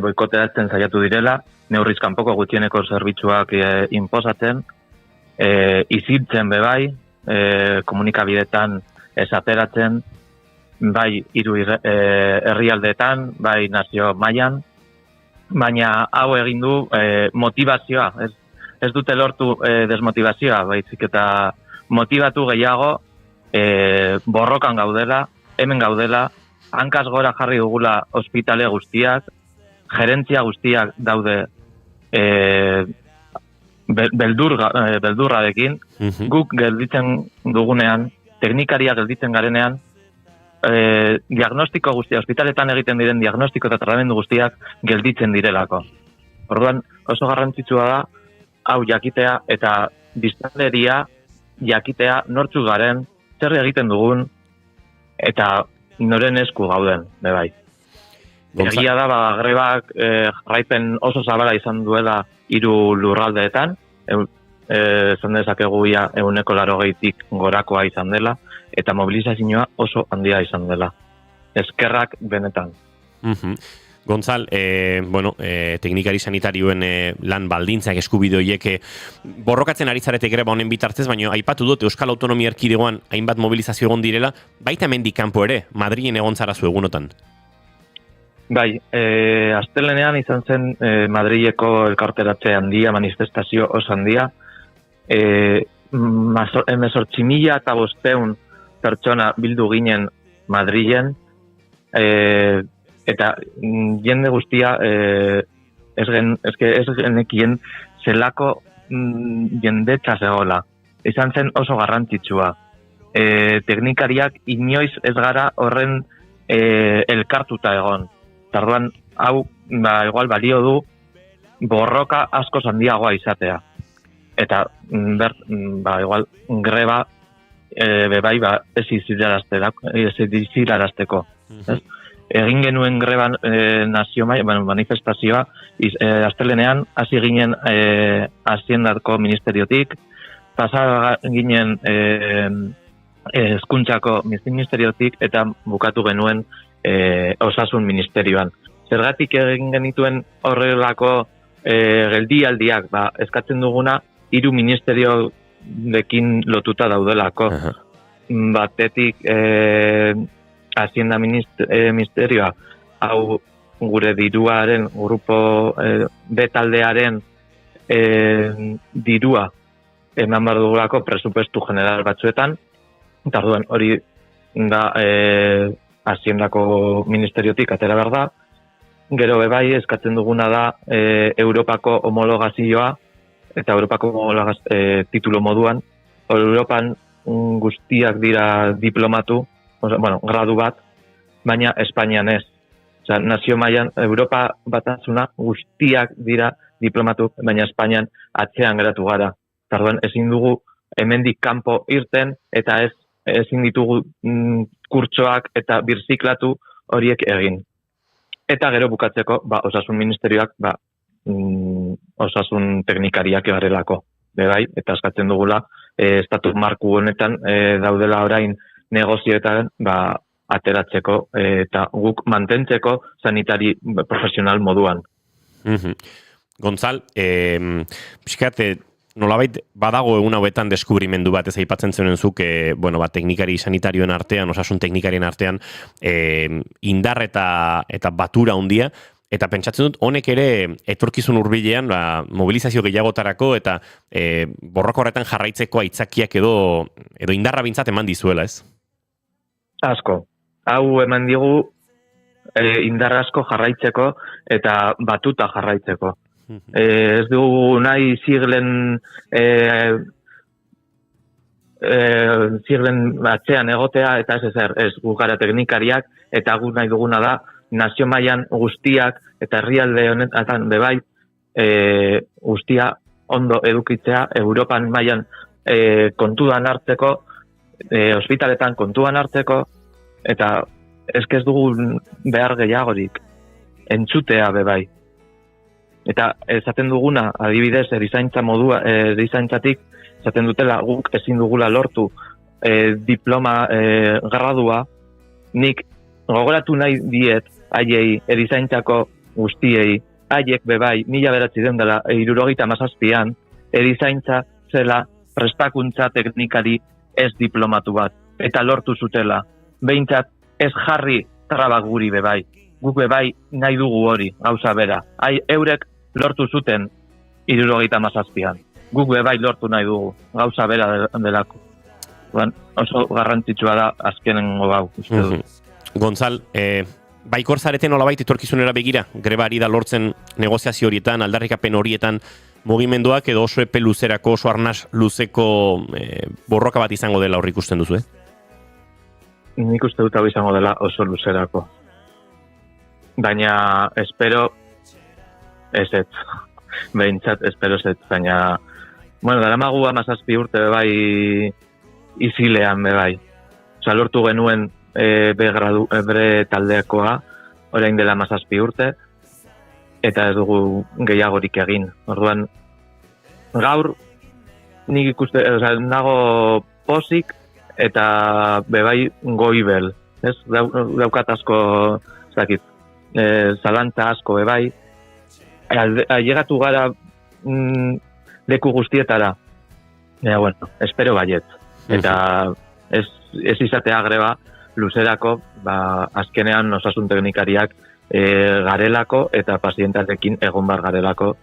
boikoteratzen saiatu direla, neurriz kanpoko gutxieneko zerbitzuak inposatzen, isiltzen bebai, komunikabidetan esateratzen, bai 3 herrialdeetan, bai nazio mailan, baina hau egin du motivazioa, ez dute lortu desmotivazioa, baizik eta motivatu gehiago, borrokan gaudela, hemen gaudela, hankaz gora jarri dugula ospitale guztiak, gerentzia guztiak daude beldurrarekin, guk gelditzen dugunean, teknikaria gelditzen garenean, diagnostiko guztiak, ospitaletan egiten diren diagnostiko eta tratamendu guztiak gelditzen direlako. Orduan, oso garrantzitsua da, hau jakitea eta biztanleria jakitea nortzuk garen, zer egiten dugun, eta noren esku gauden, bebai. Egia da, grebak jarraipen oso zabala izan duela 3 lurraldeetan, esan dezakegu ia 180tik gorakoa izan dela, eta mobilizazioa oso handia izan dela. Eskerrak benetan. Gontzal, teknikari sanitarioen lan baldintzak eskubide horiek borrokatzen ari zarete greba honen bitartez, baina aipatu dut Euskal Autonomia Erkidegoan hainbat mobilizazio egon direla, baita hemendik kanpo ere, Madrilen egon zara zu egunotan. Bai, astelenean izan zen Madrileko elkarteratze handia, manifestazio oso handia, 18.500 pertsona bildu ginen Madrilen, eta jende guztia ez genekien zelako jendetza zegoela. Izan zen oso garrantzitsua. Teknikariak inoiz ez gara horren elkartuta egon. Tarduan, hau, igual balio du borroka asko handiagoa izatea. Eta, igual, greba bebai ez izilarazteko. Egin genuen greban nazio manifestazioa, astelenean hasi ginen Haziendako Ministeriotik, pasa ginen Hezkuntzako Ministeriotik eta bukatu genuen Osasun Ministerioan. Zergatik egin genituen horrelako geldialdiak, eskatzen duguna 3 ministerioekin lotuta daudelako. Batetik Hacienda Ministerioa, hau gure diruaren, grupo B taldearen dirua eman behar dugulako presupuestu general batzuetan, eta orduan hori da Haciendako ministeriotik atera behar da. Gero bai eskatzen duguna da Europako homologazioa, eta Europako titulo moduan, Europan guztiak dira diplomatu, gradu bat, baina Espainian ez. Osea, nazio mailan Europa batasuna guztiak dira diplomatu, baina Espainian atzean geratu gara. Tarduan ezin dugu hemendik kanpo irten eta ezin ditugu kurtsoak eta birziklatu horiek egin. Eta gero bukatzeko, osasun ministerioak, osasun teknikariak garelako. Bai, eta eskatzen dugula, estatu marku honetan daudela orain negozioetan ateratzeko eta guk mantentzeko sanitari profesional moduan. Gontzal, pixkat, nolabait badago egun hauetan deskubrimendu bat, ez aipatzen zenuen zuk, teknikari sanitarioen artean, osasun teknikarien artean, indar eta batura handia, eta pentsatzen dut, honek ere etorkizun hurbilean mobilizazio gehiagotarako eta borroka horretan jarraitzeko aitzakiak edo indarra bintzat eman dizuela, ez? Asko. Hau eman digu indar asko jarraitzeko eta batuta jarraitzeko. Ez dugu nahi siglen atzean egotea eta ez gu gara teknikariak eta gu nahi duguna da nazio mailan guztiak eta herrialde honetan bebai guztia ondo edukitzea Europan mailan kontuan hartzeko, ospitaletan kontuan hartzeko eta ez dugu behar gehiagorik entzutea bebai. Eta esaten duguna, adibidez, erizaintzatik, esaten dutela guk ezin dugula lortu diploma gradua, nik gogoratu nahi diet haiei erizaintzako guztiei, haiek bebai, 1977an, erizaintza zela prestakuntza teknikari ez diplomatu bat, eta lortu zutela. Behintzat ez jarri trabak guri bebai, guk bebai nahi dugu hori, gauza bera. Eurek lortu zuten 77an. Guk bebai lortu nahi dugu, gauza bera delako. Oso garrantzitsua da azkenengo hau. Gontzal, baikor zareten nolabait etorkizunera begira, grebari da lortzen negoziazio horietan, aldarrikapen horietan mugimenduak edo oso epe luzerako, oso arnas luzeko borroka bat izango dela horrik ikusten duzu, Nik uste dut hau izango dela oso luzerako. Baina espero ez. Behintzat espero ez. Baina, daramagu 17 urte bebai izilean bebai. Lortu genuen bere taldeakoa, orain dela 17 urte, eta ez dugu gehiagorik egin. Orduan, gaur nik ikuste, nago posik, eta bebai goibel. Daukat asko, zalantza asko bebai, llegatu gara leku guztietara. Espero baiet. Eta ez izatea greba luzerako, azkenean osasun teknikariak garelako eta pazientarekin egon bar garelako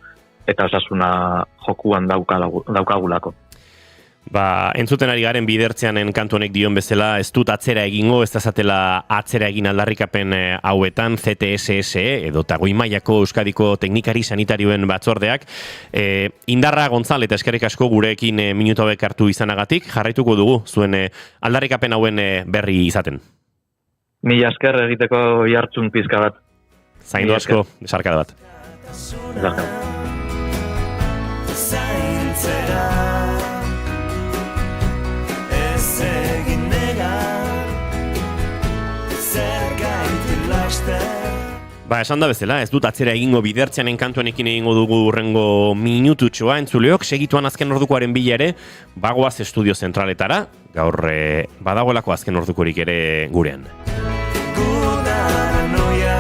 eta osasuna jokuan daukagulako. Entzuten ari garen bidertzeanen kantu honek dion bezala, ez dut atzera egingo, ez dazatela atzera egin aldarrikapen hauetan, CTSSE, edo goi mailako Euskadiko teknikari sanitarioen batzordeak. Indarra, Gontzal, eta eskerrik asko gurekin minutu hauek hartu izanagatik, jarraituko dugu zuen aldarrikapen hauen berri izaten. Mila esker egiteko jartzun pizka bat. Zaindu asko, sarkada bat. Esan da bezala, ez dut atzera egingo bidertzeanen kantuanekin egingo dugu urrengo minututxoa entzuleok, segituan azken ordukoaren bila ere, bagoaz estudio zentraletara, gaur badagoelako azken ordukorik ere gurean. Gudaranoia,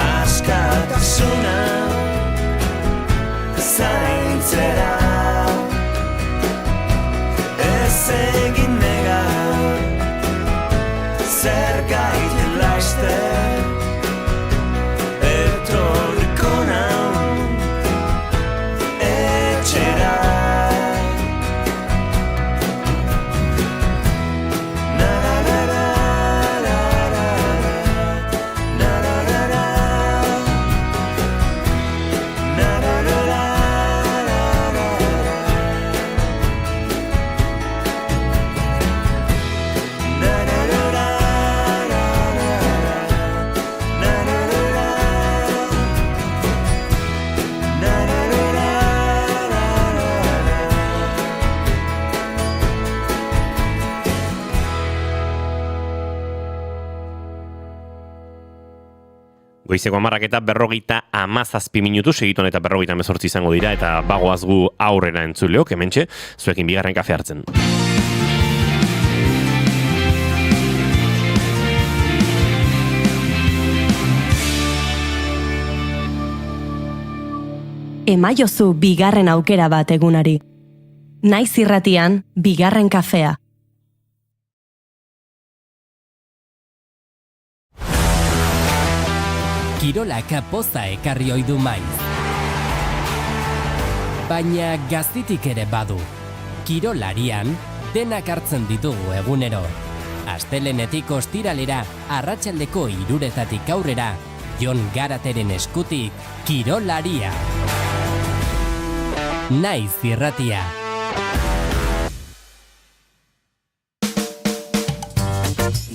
askatasuna, zaintza Goizeko 10 eta 57 minutu, segiton eta 58 izango dira, eta bagoaz gu aurrera entzuleok, hementxe, zuekin bigarren kafe hartzen. Emaiozu bigarren aukera bat egunari. Naiz irratian, bigarren kafea. Kirolak poza ekarri oidu maiz. Baina gaztitik ere badu. Kirolarian denak hartzen ditugu egunero. Astelenetik ostiralera, arratsaldeko 3:00 aurrera, Jon Garateren eskutik, Kirolaria. Naiz irratia.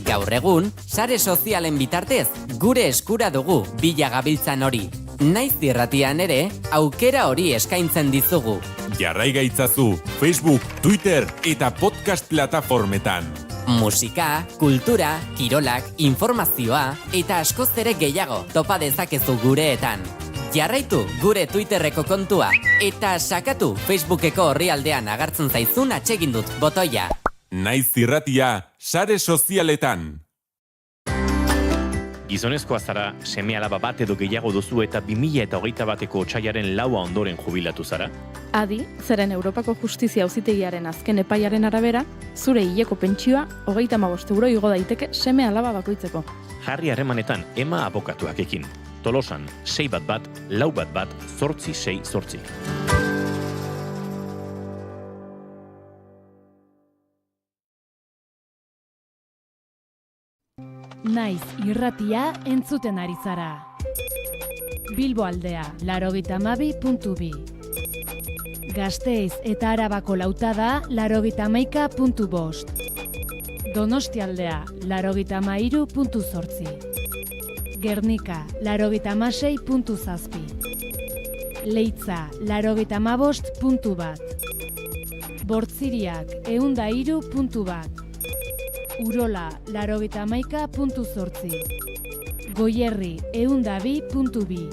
Gaur egun, sare sozialen bitartez, gure eskura dugu bila gabiltzan hori. Naiz irratian ere, aukera hori eskaintzen dizugu. Jarrai gaitzazu Facebook, Twitter eta podcast plataformetan. Musika, kultura, kirolak, informazioa eta askoz ere gehiago topa dezakezu gureetan. Jarraitu gure Twitterreko kontua eta sakatu Facebookeko orrialdean agertzen zaizun atsegindut botoia. Naiz irratia, sare sozialetan. Gizonezkoa zara, seme alaba bat edo gehiago duzu eta 2021ko otsaiaren 4 ondoren jubilatu zara? Adi, zeren Europako Justizia Auzitegiaren azken epaiaren arabera, zure hileko pentsioa 35 euro igo daiteke seme alaba bakoitzeko. Jarri harremanetan Ema abokatuak ekin. Tolosan, 611-468-868. Naiz irratia entzuten ari zara. Bilbo aldea, 92.2. Gasteiz eta Arabako lautada, 91.5. Donostialdea, 93.8. Gernika, 96.7. Leitza, 95.1. Bortziriak, 103.1. Urola, 91.8. Goierri, 102.2.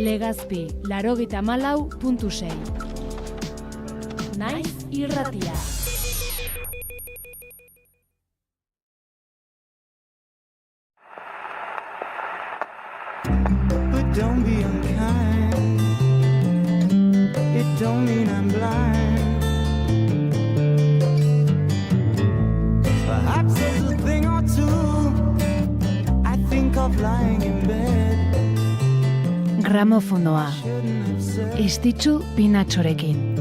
Legazpi, 94.6. Naiz irratia. But don't be unkind. It don't mean I'm blind. Perhaps there's a thing or two I think of lying in bed. Gramofonoa. Estitzu Pinatxorekin.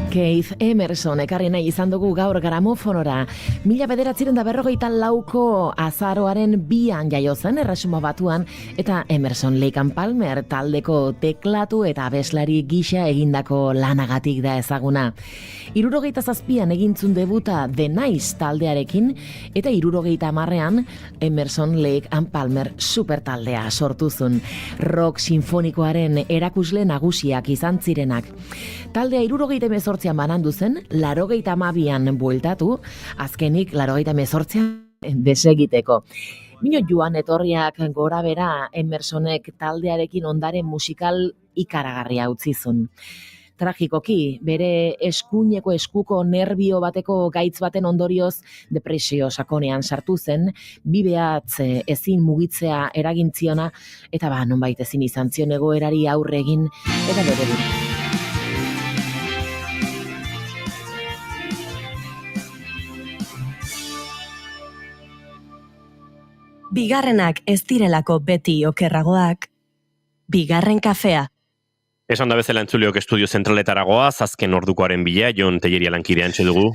Keith Emerson ekarri nahi izan dugu gaur gramofonora. 1954ko azaroaren 2an jaio zen Erresuma Batuan eta Emerson Lake and Palmer taldeko teklatu eta abeslari gisa egindako lanagatik da ezaguna. 77an egintzun debuta The Nice taldearekin eta 70an Emerson Lake and Palmer super taldea sortuzun. Rock sinfonikoaren erakusle nagusiak izan zirenak. Taldea 78an banandu zen, 82an bueltatu, azkenik 88an desegiteko. Mino joan etorriak gora bera Emersonek taldearekin ondare musikal ikaragarria utzizun. Tragikoki, bere eskuko nerbio bateko gaitz baten ondorioz depresio sakonean sartu zen, bibeatz ezin mugitzea eragintziona, eta nonbait ezin izan zion egoerari aurre egin, eta bere dut. Bigarrenak ez direlako beti okerragoak, bigarren kafea. Esan da bezala entzuleok estudio zentraletaragoa, azken ordukoaren bila, Jon Telleria lankidea antxe dugu.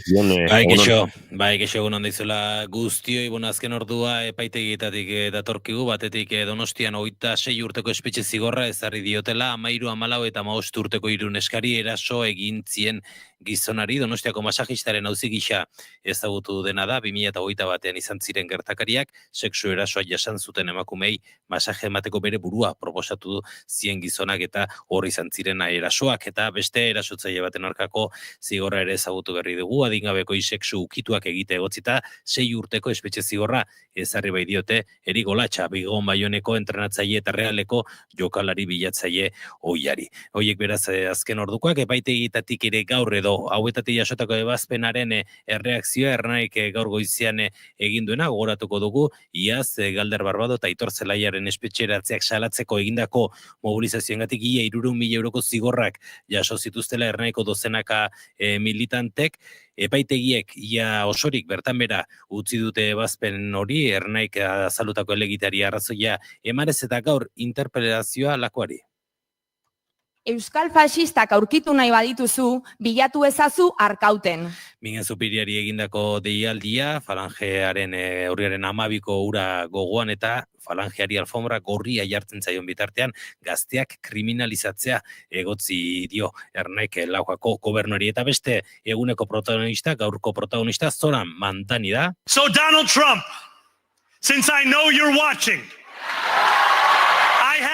Bai, kexo egun handaizela guztioi, azken ordua epaitegietatik datorkigu, batetik Donostian 26 urteko espetxe zigorra ezarri diotela, 13, 14 eta 15 urteko 3 eskari eraso egin zien gizonari. Donostiako masajistaren auzi gisa ezagutu dena da, 2021an izan ziren gertakariak, sexu erasoa jasan zuten emakumei masaje emateko bere burua proposatu zien gizonak eta hor izan izan ziren erasoak eta beste erasotzaile baten aurkako zigorra ere ezagutu berri dugu, adingabeko sexu ukituak egite egotzita 6 urteko espetxe zigorra ezarri bai diote Erik Olatxa, Bigon Baioneko entrenatzaile eta Realeko jokalari bilatzaile ohiari. Hoiek beraz azken ordukoak epaitegitatik ere gaur edo hauetatik jasotako ebazpenaren erreakzioa Ernaik gaur goizean egin duena gogoratuko dugu, iaz Galder Barbado eta Aitor Zelaiaren espetxeratzeak salatzeko egindako mobilizazioengatik ia 300.000 euroko zigorrak jaso zituztela Ernaiko dozenaka militantek, epaitegiek ia osorik bertan bera utzi dute ebazpen hori, Ernaik azalutako elegitari arrazoia emanez eta gaur interpelazioa lakoari. Euskal faxistak aurkitu nahi badituzu, bilatu ezazu Arkauten. Mingen Zupiriari egindako deialdia, falangearen urriaren 12ko ura gogoan eta falangeari alfombra gorria jartzen zaion bitartean gazteak kriminalizatzea egotzi dio Ernaik Laukako gobernuari eta beste eguneko protagonista, gaurko protagonista Zoran Mandani da. So Donald Trump, since I know you're watching,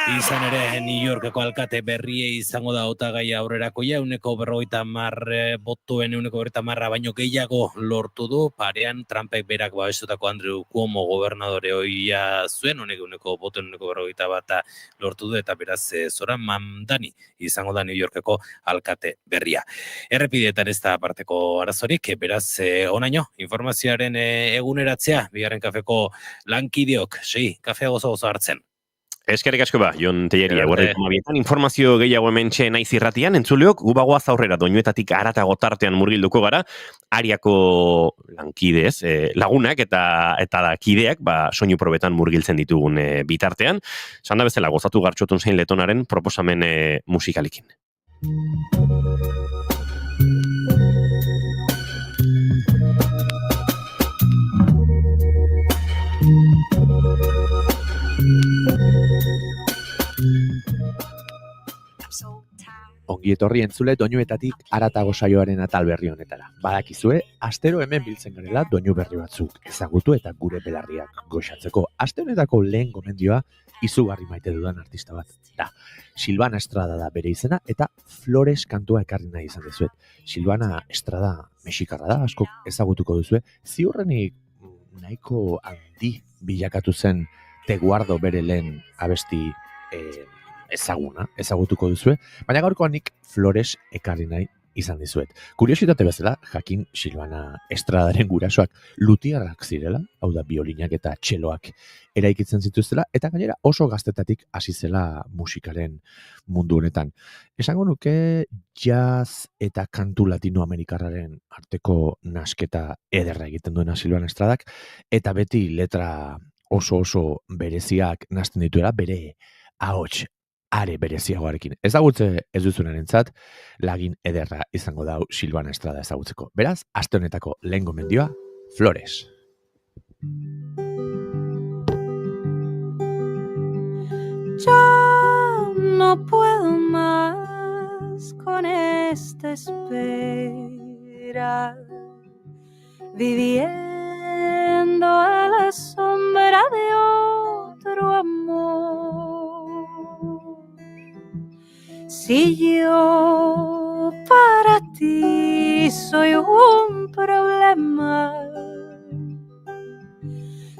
Izan ere, New Yorkeko alkate berrie izango da hautagaia aurrerakoia, 50 botuen 50 baino gehiago lortu du, parean Trumpek berak babestutako Andrew Cuomo gobernadore ohia zuen, honek 50 lortu du, eta beraz Zoran Mandani izango da New Yorkeko alkate berria. Errepideetan ez da aparteko arazorik, beraz onaino, informazioaren eguneratzea, bigarren kafeko lankideok, kafea gozo hartzen. Eskerrik asko ba, Jon Telleria, guarriko informazio gehiago hementxe naiz irratian, entzuleok, gubagoaz aurrera doinuetatik aratago tartean murgilduko gara, Ariako lankidez, lagunak eta da kideak, soinu probetan murgiltzen ditugun bitartean, sanda bezala gozatu gartxotun zein letonaren proposamen musikalikin. Ongi etorri entzule doinuetatik aratago saioaren atal berri honetara. Badakizue, astero hemen biltzen garela doinu berri batzuk ezagutu eta gure belarriak goxatzeko. Aste honetako lehen gomendioa izugarri maite dudan artista bat da. Silvana Estrada da bere izena eta Flores kantua ekarri nahi izan dezuet. Silvana Estrada mexikarra da, asko ezagutuko duzue. Ziurrenik nahiko handi bilakatu zen Te Guardo bere lehen abesti ezagutuko duzue, baina gaurkoan nik Flores ekarri nahi izan dizuet. Kuriositate bezala, jakin Silvana Estradaren gurasoak lutiarrak zirela, hau da biolinak eta txeloak eraikitzen zituztela, eta gainera oso gaztetatik hasi zela musikaren mundu honetan. Esango nuke jazz eta kantu latinoamerikarraren arteko nasketa ederra egiten duena Silvana Estradak, eta beti letra oso bereziak nazten dituela, bere ahots are bereziagoarekin. Ezagutze ez duzunarentzat, lagin ederra izango da Silvana Estrada ezagutzeko. Beraz, aste honetako lehen gomendioa, Flores. Ya no puedo más con esta espera, viviendo a la sombra de otro amor. Si yo para ti soy un problema,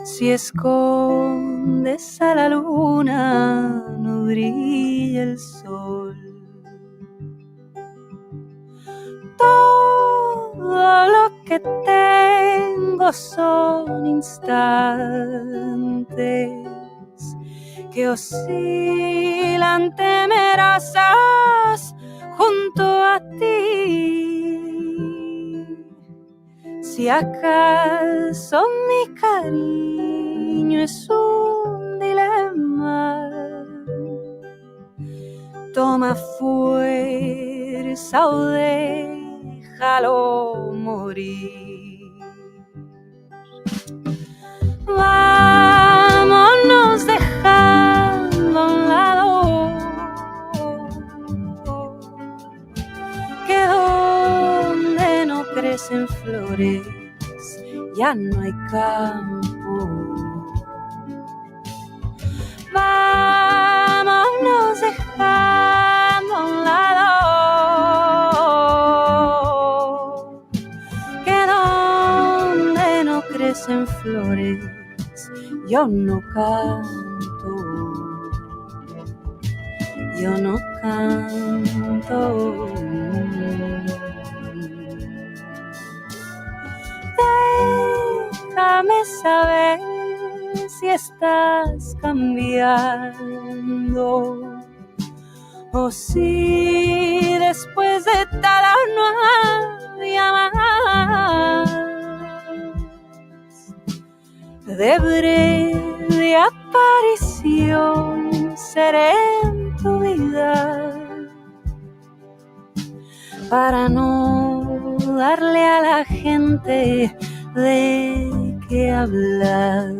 si escondes a la luna no brilla el sol. Todo lo que tengo son instantes que oscilan temerosas junto a ti. Si acaso mi cariño es un dilema, toma fuerza o déjalo morir. Vámonos dejando a un lado que donde no crecen flores ya no hay campo. Vámonos dejando a un crecen flores, yo no canto, yo no canto. Déjame saber si estás cambiando o si después de tal no había más. De breve aparición seré en tu vida para no darle a la gente de qué hablar.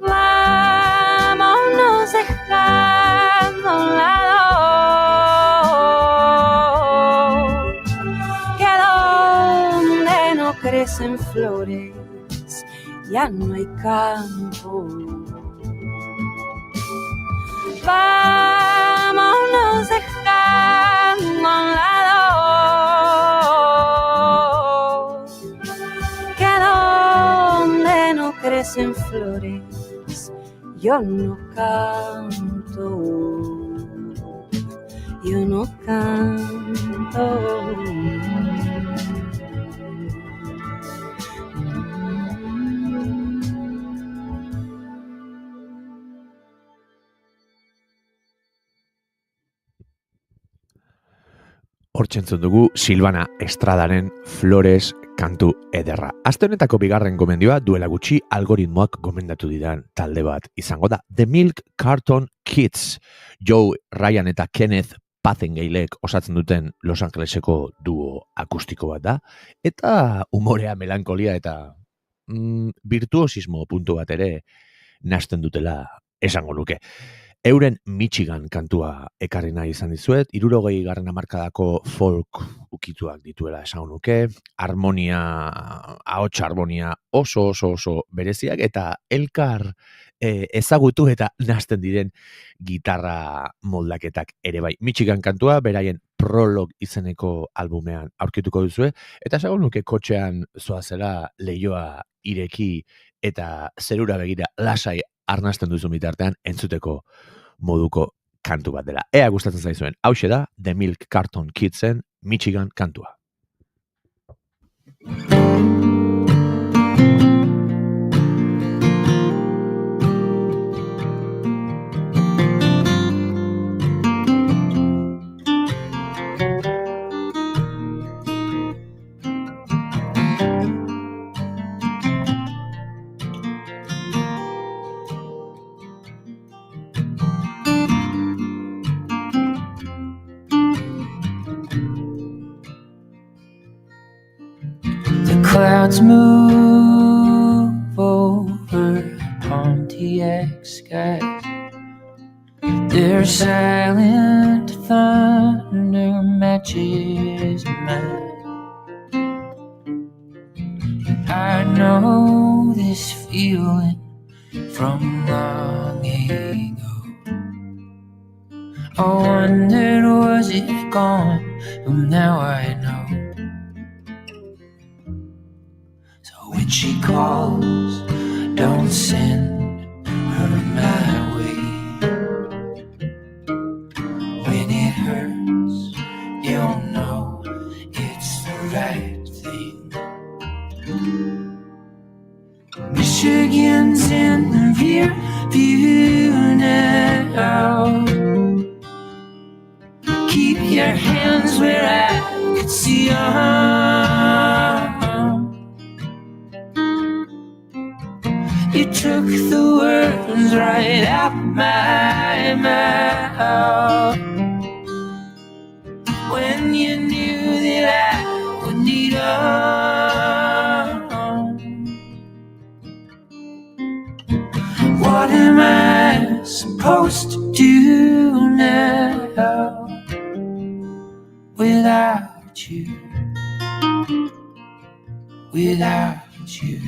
Vámonos dejando a un lado que donde no crecen flores ya no hay campo. Vámonos dejando a un lado que donde no crecen flores yo no canto, yo no canto. Hortxe entzun dugu Silvana Estradaren Flores kantu ederra. Aste honetako bigarren gomendioa duela gutxi algoritmoak gomendatu didan talde bat izango da. The Milk Carton Kids. Joe Ryan eta Kenneth Pathengalek osatzen duten Los Angeleseko duo akustiko bat da. Eta umorea, melankolia eta virtuosismo puntu bat ere nasten dutela esango nuke. Euren Michigan kantua ekarri nahi izan dizuet, 60. hamarkadako folk ukituak dituela esan nuke, ahots harmonia oso bereziak eta elkar ezagutu eta nasten diren gitarra moldaketak ere bai. Michigan kantua beraien Prolog izeneko albumean aurkituko duzue, eta esan nuke kotxean zoazela leihoa ireki eta zerura begira lasai arnasten duzu bitartean entzuteko moduko kantu bat dela. Ea gustatzen zaizuen. Hauxe da The Milk Carton Kidsen Michigan kantua. Clouds move over Pontiac skies. Their silent thunder matches mine. I know this feeling from long ago. I wondered, was it gone? But now I know. When she calls, don't send her my way. When it hurts, you'll know it's the right thing. Michigan's in the rear view now. Keep your hands where I could see them. You took the words right out my mouth when you knew that I would need them. What am I supposed to do now without you? Without you.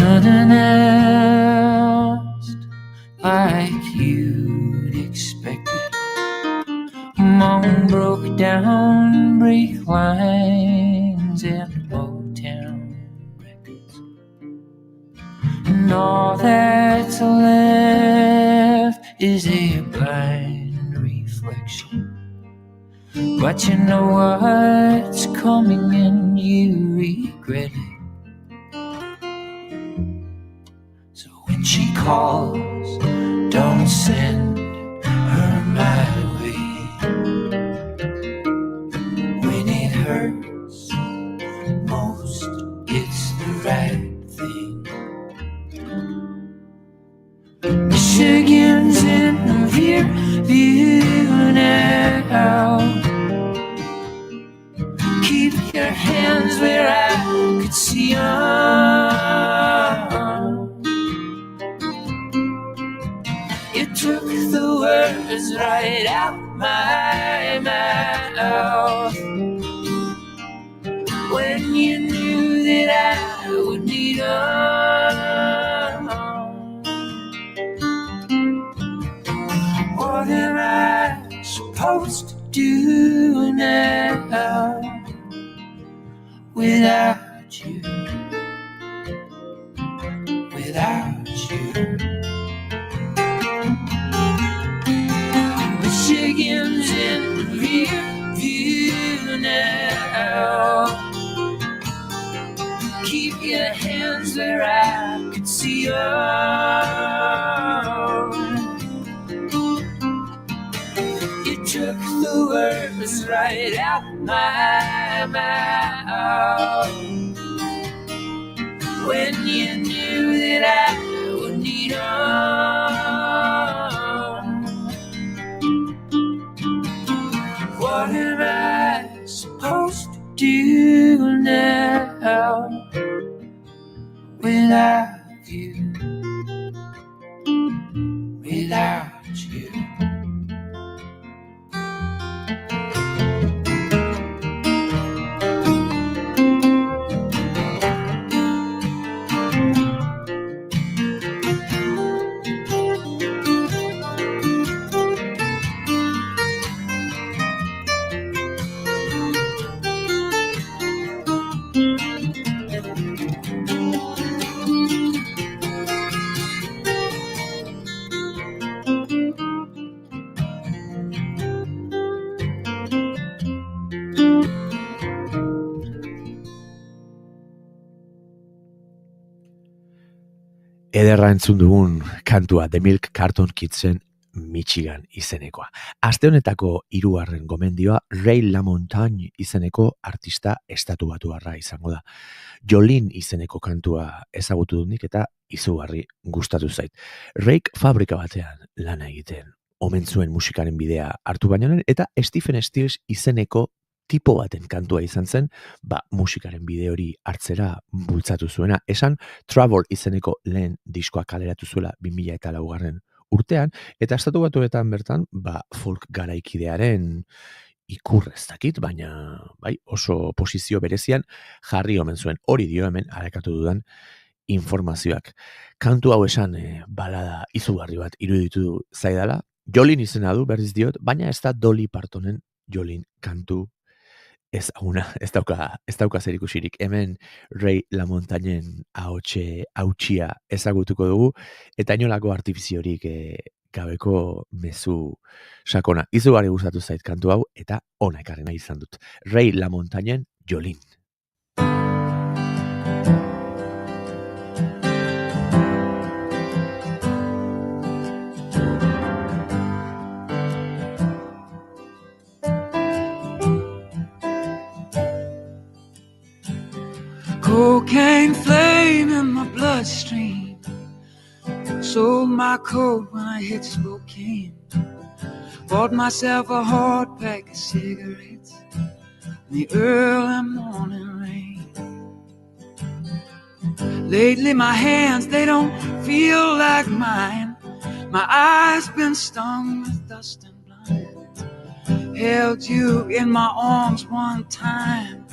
unannounced, like you'd expected, among broke down brick lines and Motown records. And all that's left is a blind reflection. But you know what's coming and you regret it. So when she calls, don't send her my way. When it hurts most, it's the right thing. Michigan's in rear view now. Keep your hands where I could see them. You took the words right out my mouth when you knew that I would need them. What am I supposed to do now without you? Without you. Michigan's in rear view now. Keep your hands where I could see them. You took the words right out my mouth when you knew that I would need them. What am I supposed to do now without you? Without you. Ederra entzun dugun kantua The Milk Carton Kidsen Michigan izenekoa. Aste honetako hirugarren gomendioa Ray LaMontagne izeneko artista estatubatuarra izango da. Jolene izeneko kantua ezagutu dut nik eta izugarri gustatu zait. Rayk fabrika batean lana egiten omen zuen musikaren bidea hartu bainoen eta Stephen Stills izeneko tipo baten kantua izan zen, musikaren bide hori hartzera bultzatu zuena. Esan Travel izeneko lehen diskoa kaleratu zuela 2004 urtean, eta estatu batuetan bertan, folk garaikidearen ikur ez dakit, baina oso posizio berezian jarri omen zuen. Hori dio hemen arakatu dudan informazioak. Kantu hau esan balada izugarri bat iruditu zaidala. Jolene izena du, berriz diot, baina ez da Dolly Partonen Jolene kantu ezaguna, ez dauka zer ikusirik. Hemen Ray LaMontagnen hautsia ezagutuko dugu, eta inolako artifiziorik gabeko mezu sakona. Izugarri gustatu zait kantu hau, eta ona ekarrena izan dut. Ray LaMontagnen Jolene. Cocaine flame in my bloodstream. Sold my coat when I hit Spokane. Bought myself a hard pack of cigarettes in the early morning rain. Lately my hands, they don't feel like mine. My eyes been stung with dust and blind. Held you in my arms one time,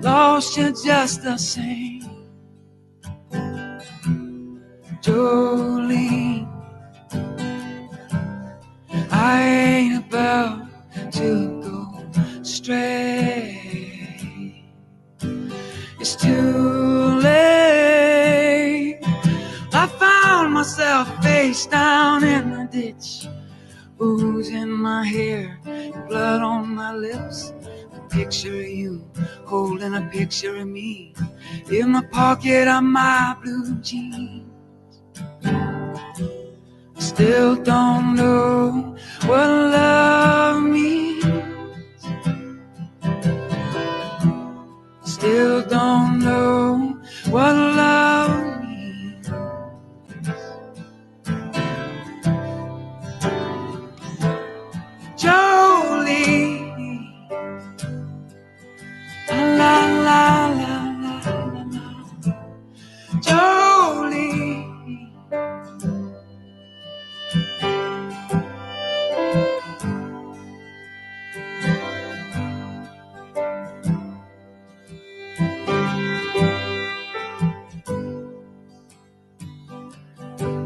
lost you just the same. Jolene, I ain't about to go stray. It's too late. I found myself face down in the ditch, ooze in my hair, blood on my lips. A picture of you holding a picture of me in the pocket of my blue jeans. Still don't know what love means. Still don't know what love means. Jolie, la la la la la la. Jolie.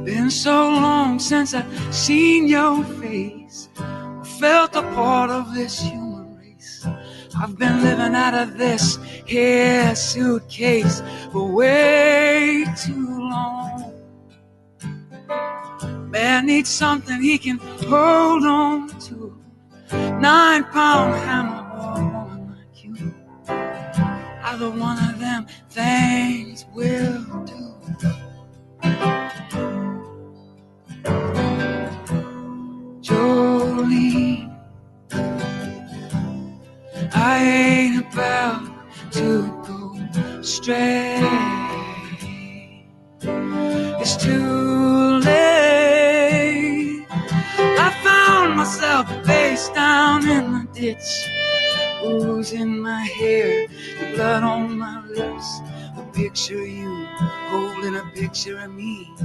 Been so long since I've seen your face, I felt a part of this human race. I've been living out of this here suitcase for way too long. Man needs something he can hold on to. 9-pound hammer or a woman like you, either one of them things will do. Jolene, I ain't about to go stray. It's too late. I found myself face down in the ditch, ooze in my hair, blood on my lips. A picture of you holding a picture of me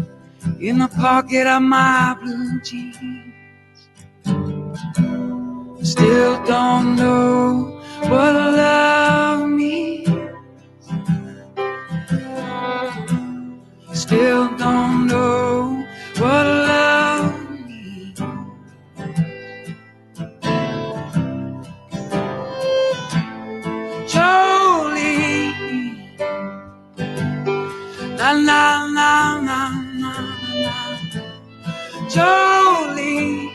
in the pocket of my blue jeans. Still don't know what love means. Still don't know what love means. Jolie, la la la la la la. Jolie,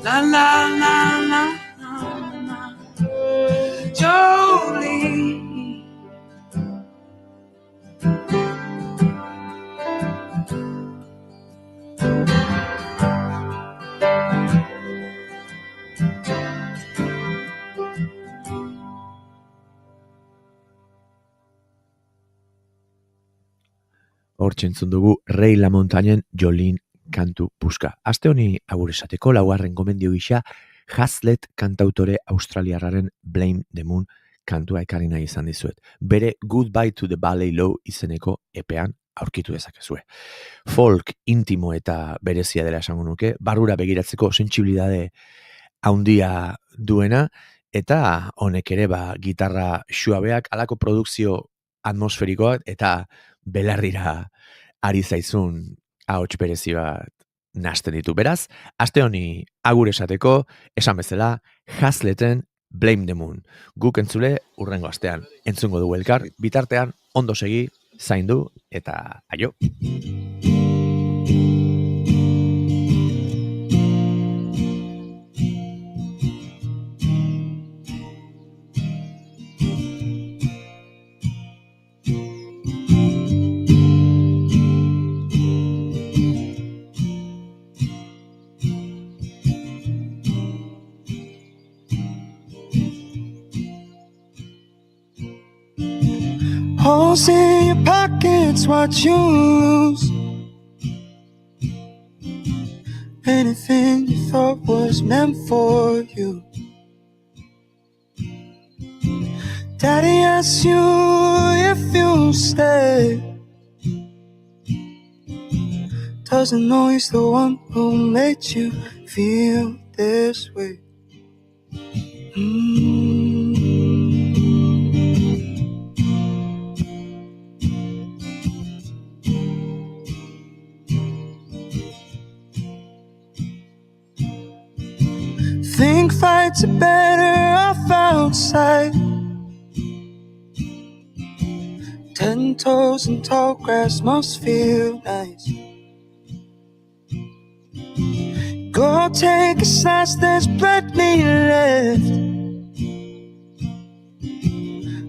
la la la la la la. Jolie. Hortxe entzun dugu Rei La Montañen Jolene kantu puska. Aste honi agur esateko laugarren gomendio gisa Hazlet kantautore australiarraren Blame the Moon kantua ekarri nahi izan dizuet. Bere Goodbye to the Valley Low izeneko epean aurkitu dezakezue. Folk intimo eta berezia dela esango nuke, barrura begiratzeko sentsibilidade handia duena, eta honek ere gitarra suabeak, halako produkzio atmosferikoak eta belarrira ari zaizun ahots berezi bat nahasten ditu. Beraz, aste honi agur esateko, esan bezala, Hazleten Blame the Moon. Guk entzule urrengo astean entzungo dugu elkar, bitartean ondo segi, zaindu eta aio. Holes in your pockets, what you lose. Anything you thought was meant for you. Daddy asks you if you stay. Doesn't know he's the one who made you feel this way. think fights are better off outside. 10 toes and tall grass must feel nice. Go take a slice, there's plenty left.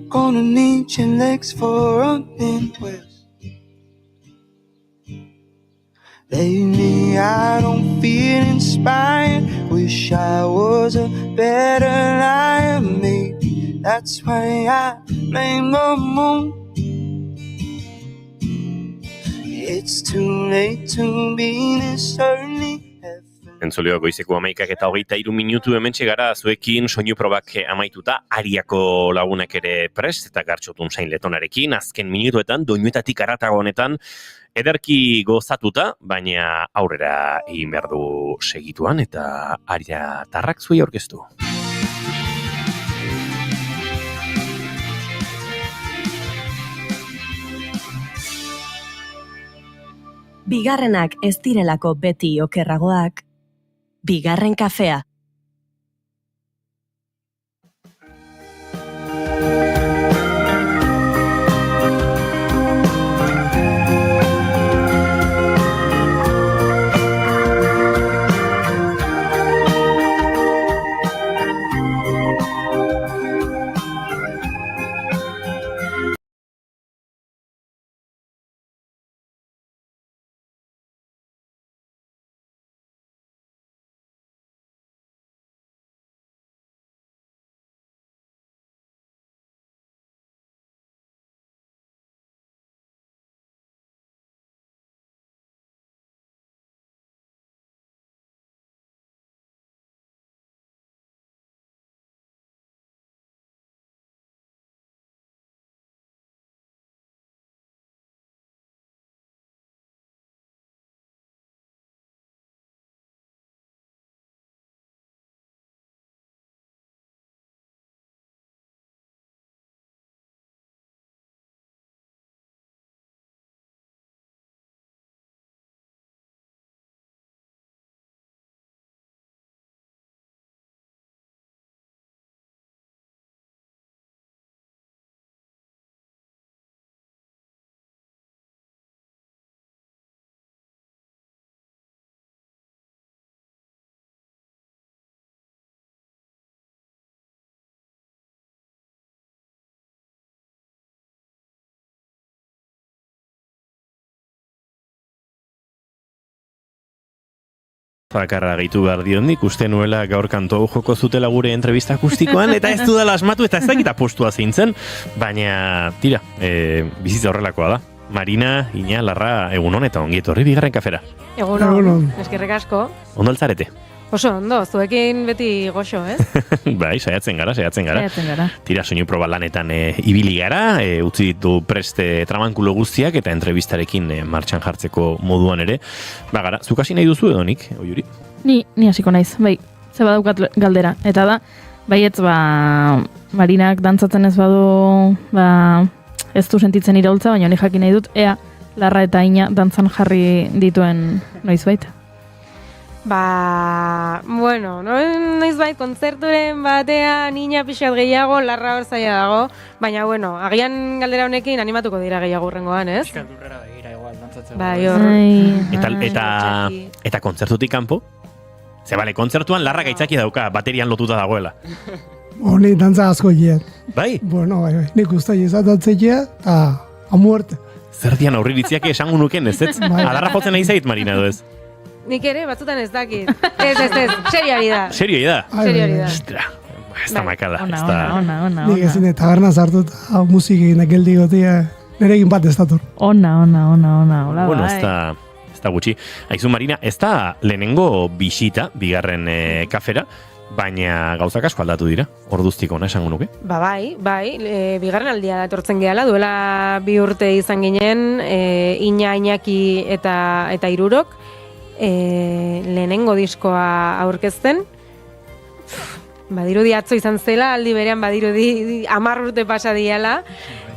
Gonna need your legs for running west. Lately I don't feel inspired. Wish I was a better liar. Maybe that's why I blame the moon. It's too late to be this early. Entzuleo goizeko 11:23 minutu hementxe gara zuekin soinu probak amaituta Ariako lagunak ere prest eta Gartxotun Sain Letonarekin azken minutuetan doinuetatik aratago honetan ederki gozatuta, baina aurrera egin behar du segituan eta Aria Tarrak zuei aurkeztu. Bigarrenak ez direlako beti okerragoak, bigarren kafea. Bakarra gehitu behar diondik, uste nuela gaur kanto hau joko zutela gure entrevista akustikoan, eta ez dudala asmatu eta ez dakit apostua zeintzen, baina, tira, bizitza horrelakoa da. Marina, Ina, Larra, egunon eta ongi etorri bigarren kafera. Egunon, eskerrik asko. Ondo altzarete? Oso ondo, zuekin beti goxo, ez? Bai, saiatzen gara. Saiatzen gara. Tira, soinu proba lanetan ibili gara, utzi ditu preste tramankulo guztiak eta entrevistarekin martxan jartzeko moduan ere. Ba gara, zuk hasi nahi duzu edo nik, Oiuri? Ni hasiko naiz, bai, ze badaukat galdera. Eta da, baietz, Marinak dantzatzen ez badu, ez du sentitzen iraultza, baina honi jakin nahi dut, ea, Larra eta Ina dantzan jarri dituen noizbait. Bueno, noizbait kontzerturen batean Ina pixat gehiago, Larra hor zaila dago, baina, bueno, agian galdera honekin animatuko dira gehiago urrengoan, ez? Pixkat durrera begira igual, dantzatzen. Bai, hor. Eta kontzertutik kanpo? Ze bale, kontzertuan Larra gaitzaki dauka, baterian lotuta dagoela. Honi dantza asko hiet. Bai? Bueno, bai, nik usta izatatzekia, eta a muerte. Zer dian aurriritziak esango nuken, ez ez? Adarra jotzen nahi zait, Marina, edo ez? Nik ere, batzutan ez dakit. Ez, seriari da. Serioi da? Seriari da. Ostra, ez da makala. Ona. Nik ezin taberna sartut, musikin geldi gotia, nerekin bat ez dator. Ona, hola, bueno, ez da gutxi. Aizu, Marina, ez da lehenengo bisita, bigarren kafera, baina gauzak asko aldatu dira, orduztik ona esango nuke. Bai, bigarren aldia etortzen gehala, duela 2 urte izan ginen, Ina, Iñaki eta Irurok, lehenengo diskoa aurkezten. Badirudi atzo izan zela, aldi berean badirudi 10 urte pasa diala,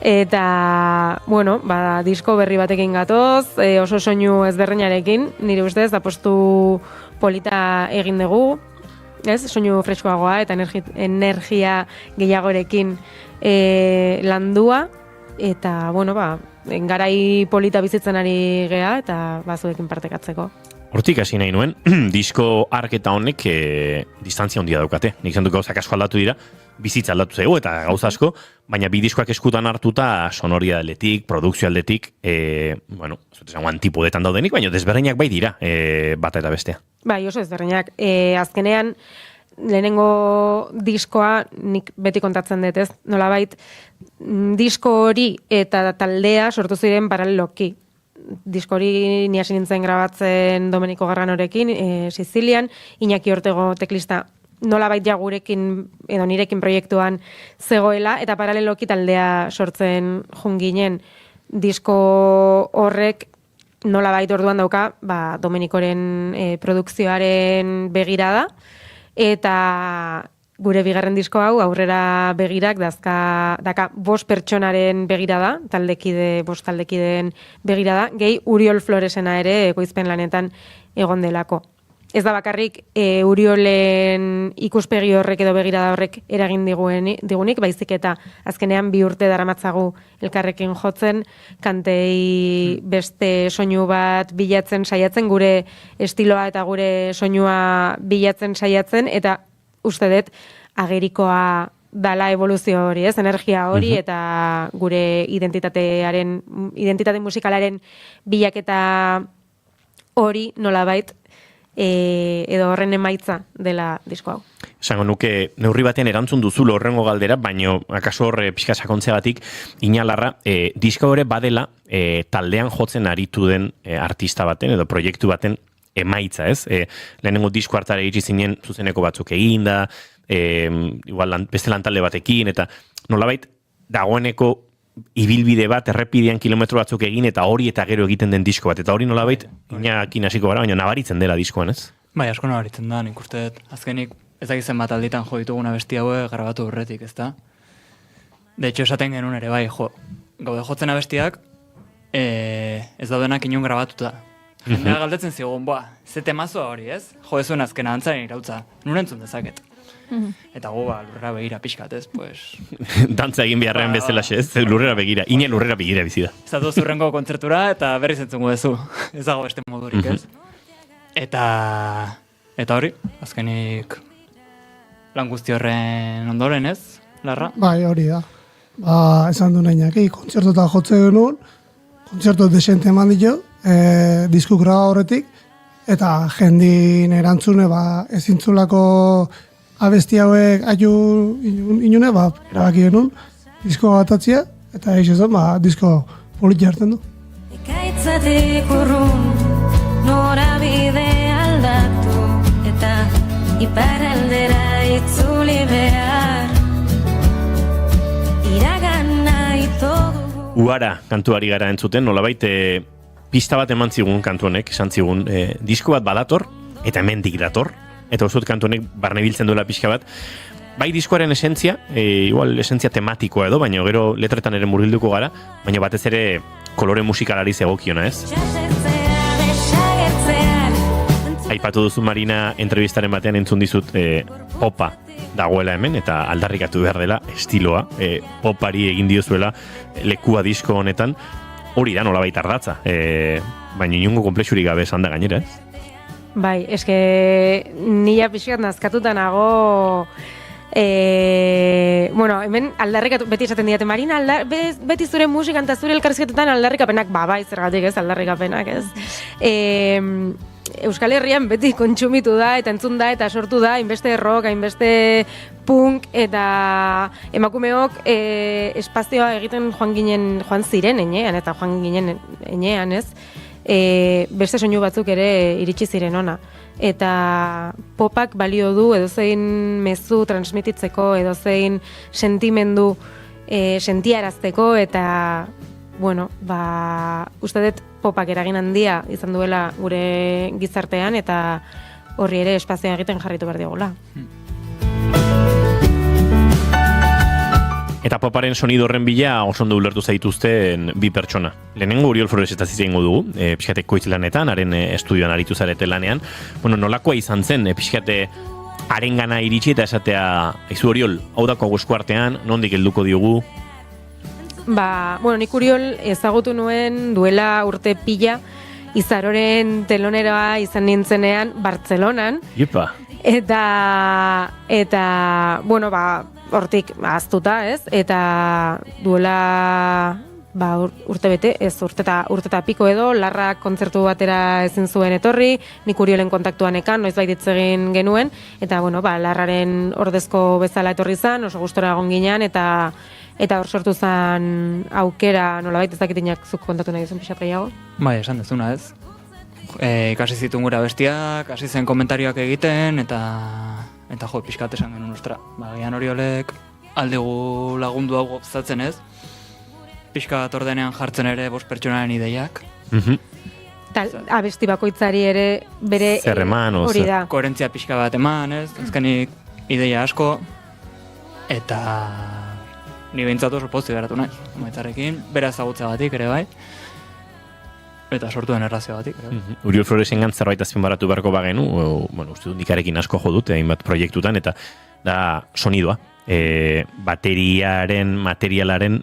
eta, bueno, disko berri batekin gatoz, oso soinu ezberdinarekin, nire ustez, apostu polita egin dugu, ez, soinu freskoagoa eta energia gehiagorekin landua, eta, bueno, garai polita bizitzen ari gea, eta bazuekin partekatzeko. Hortik hasi nahi nuen, disko arketa honek distantzia handia daukate. Nik zendu gauzak asko aldatu dira, bizitza aldatu zaigu eta gauza asko, baina bi diskoak eskutan hartuta sonoria aldetik, produkzio aldetik, bueno, antipodetan daudenik, baina desberdinak bai dira, bata eta bestea. Bai, oso desberdinak. Azkenean, lehenengo diskoa nik beti kontatzen dut, ez? Nolabait, disko hori eta taldea sortu ziren paraleloki. Disko hori ni hasi nintzen grabatzen Domenico Garganorekin, Sizilian, Iñaki Ortego teklista nolabait ja gurekin edo nirekin proiektuan zegoela, eta paraleloki taldea sortzen junginen. Disko horrek nolabait orduan dauka, Domenicoren produkzioaren begirada, eta gure bigarren disko hau aurrera begirak daka 5 pertsonaren begirada, bost taldekideen begirada, gehi Uriol Floresena ere ekoizpen lanetan egon delako. Ez da bakarrik Uriolen ikuspegi horrek edo begirada horrek eragin digunik, baizik eta azkenean 2 urte daramatzagu elkarrekin jotzen, kantei beste soinu bat bilatzen saiatzen, gure estiloa eta gure soinua bilatzen saiatzen, eta uste dut agerikoa dala evoluzio hori, ez? Energia hori eta gure identitate musikalaren bilaketa hori nolabait edo horren emaitza dela disko hau. Esango nuke neurri batean erantzun duzulo horrengo galdera, baino akaso hor pixka sakontzeagatik inalarra, disko hori badela taldean jotzen aritu den artista baten edo proiektu baten emaitza, ez? Lehenengo disko hartara iritsi zinen zuzeneko batzuk eginda, igual beste lantalde batekin, eta nolabait dagoeneko ibilbide bat, errepidean kilometro batzuk egin, eta hori eta gero egiten den disko bat, eta hori nolabait inakin hasiko gara, baina nabaritzen dela diskoan, ez? Bai, asko nabaritzen da, nik uste dut. Azkenik, ez dakizen bat alditan jo dituguna besti haue grabatu horretik, ez da? De hecho, esaten genuen ere, bai, gaude jotzen abestiak, ez daudenak inon grabatuta. Jendea galdetzen zigun, ze temazoa hori, ez? Jo, ez zuen azkena antzaren irautza, nurentzun dezaket. Eta lurrera begira pixkat, ez? Dantza egin beharrean bezalaxe, ez? Lurrera begira, ine lurrera begira bizida. Zatu zurrengo kontzertura eta berriz entzungo dezu. Ez dago beste modurik, ez? Eta hori, azkenik lan guzti horren ondoren, ez? Larra? Bai, hori da. Esan du nahiak, kontzertota jotze genuen, kontzertot desente eman ditu, disku graba horretik, eta jendin erantzune ezintzulako abesti hauek inune, erabaki genuen, disko batatzia, eta disko politi hartzen du. Ekaitzatik urrun, norabide aldatu, eta iparraldera itzuli behar, iragana itogu. Uara kantuari gara entzuten, nolabait pista bat eman zigun kantu honek, esan zigun, disko bat badator, eta hemendik dator, eta osut kantu honek barne biltzen duela pixka bat. Bai diskoaren esentzia, igual esentzia tematikoa edo, baina gero letretan ere murgilduko gara, baina batez ere kolore musikalari zegokiona, ez? Aipatu duzu Marina entrevistaren batean entzun dizut popa dagoela hemen, eta aldarrikatu behar dela estiloa, popari egin diozuela lekua disko honetan, hori da nolabait ardatza, baina inungo komplexurik gabe esan da gainera, ez? Bai, eske nila pixkat nazkatuta nago, hemen aldarrikatu, beti esaten diate, Marina, beti zure musikan eta zure elkarrizketetan aldarrikapenak, bai, zergatik ez, aldarrikapenak, ez. Euskal Herrian beti kontsumitu da, eta entzun da, eta sortu da, hainbeste rock, hainbeste punk, eta emakumeok espazioa egiten joan ziren enean, eta joan ginen enean, ez? Beste soinu batzuk ere iritsi ziren ona. Eta popak balio du edozein mezu transmititzeko, edozein sentimendu sentiarazteko, eta uste dut popak eragin handia izan duela gure gizartean, eta horri ere espazioa egiten jarritu behar diogula. Eta poparen sonido horren bila oso ondo ulertu zaituzten bi pertsona. Lehenengo Uriol Floresetaz izango dugu, pixkate koitz lanetan, haren estudioan aritu zarete lanean. Nolakoa izan zen, pixkate arengana iritsi eta esatea, aizu Oriol, hau dako eskuartean, nondik helduko diogu? Bueno, nik Oriol ezagutu nuen duela urte pila, Izaroren teloneroa izan nintzenean Bartzelonan. Iepa. Eta bueno, hortik aztuta, ez? Eta duela urte bete, ez urte eta piko edo, Larrak kontzertu batera ezin zuen etorri, nik Uriolen kontaktuan ekan, noizbait hitz egin genuen, eta bueno, Larraren ordezko bezala etorri zan, oso gustora egon ginean, eta hor sortu zen aukera, nolabait ez dakitinak zuk kontatu nahi duzun pixat gehiago? Bai, esan dezuna ez. Ikasi zituen gura bestiak, hasi zen komentarioak egiten, eta jo, pixkat esan genuen ostra. Gian Oriolek aldegu lagundu hau gozatzen ez, pixkat ordenean jartzen ere 5 pertsonaren ideiak. Abesti bakoitzari ere bere hori da. Koherentzia pixka bat eman ez, azkenik ideia asko, eta ni behintzat oso pozik geratu naiz, maitzarekin, bera ezagutzagatik ere bai, eta sortu den errazioagatik. Uriol Floresengan zerbait azpimarratu beharko bagenu, uste dut nikarekin asko jo dut, hainbat proiektutan, eta da sonidoa. Materialaren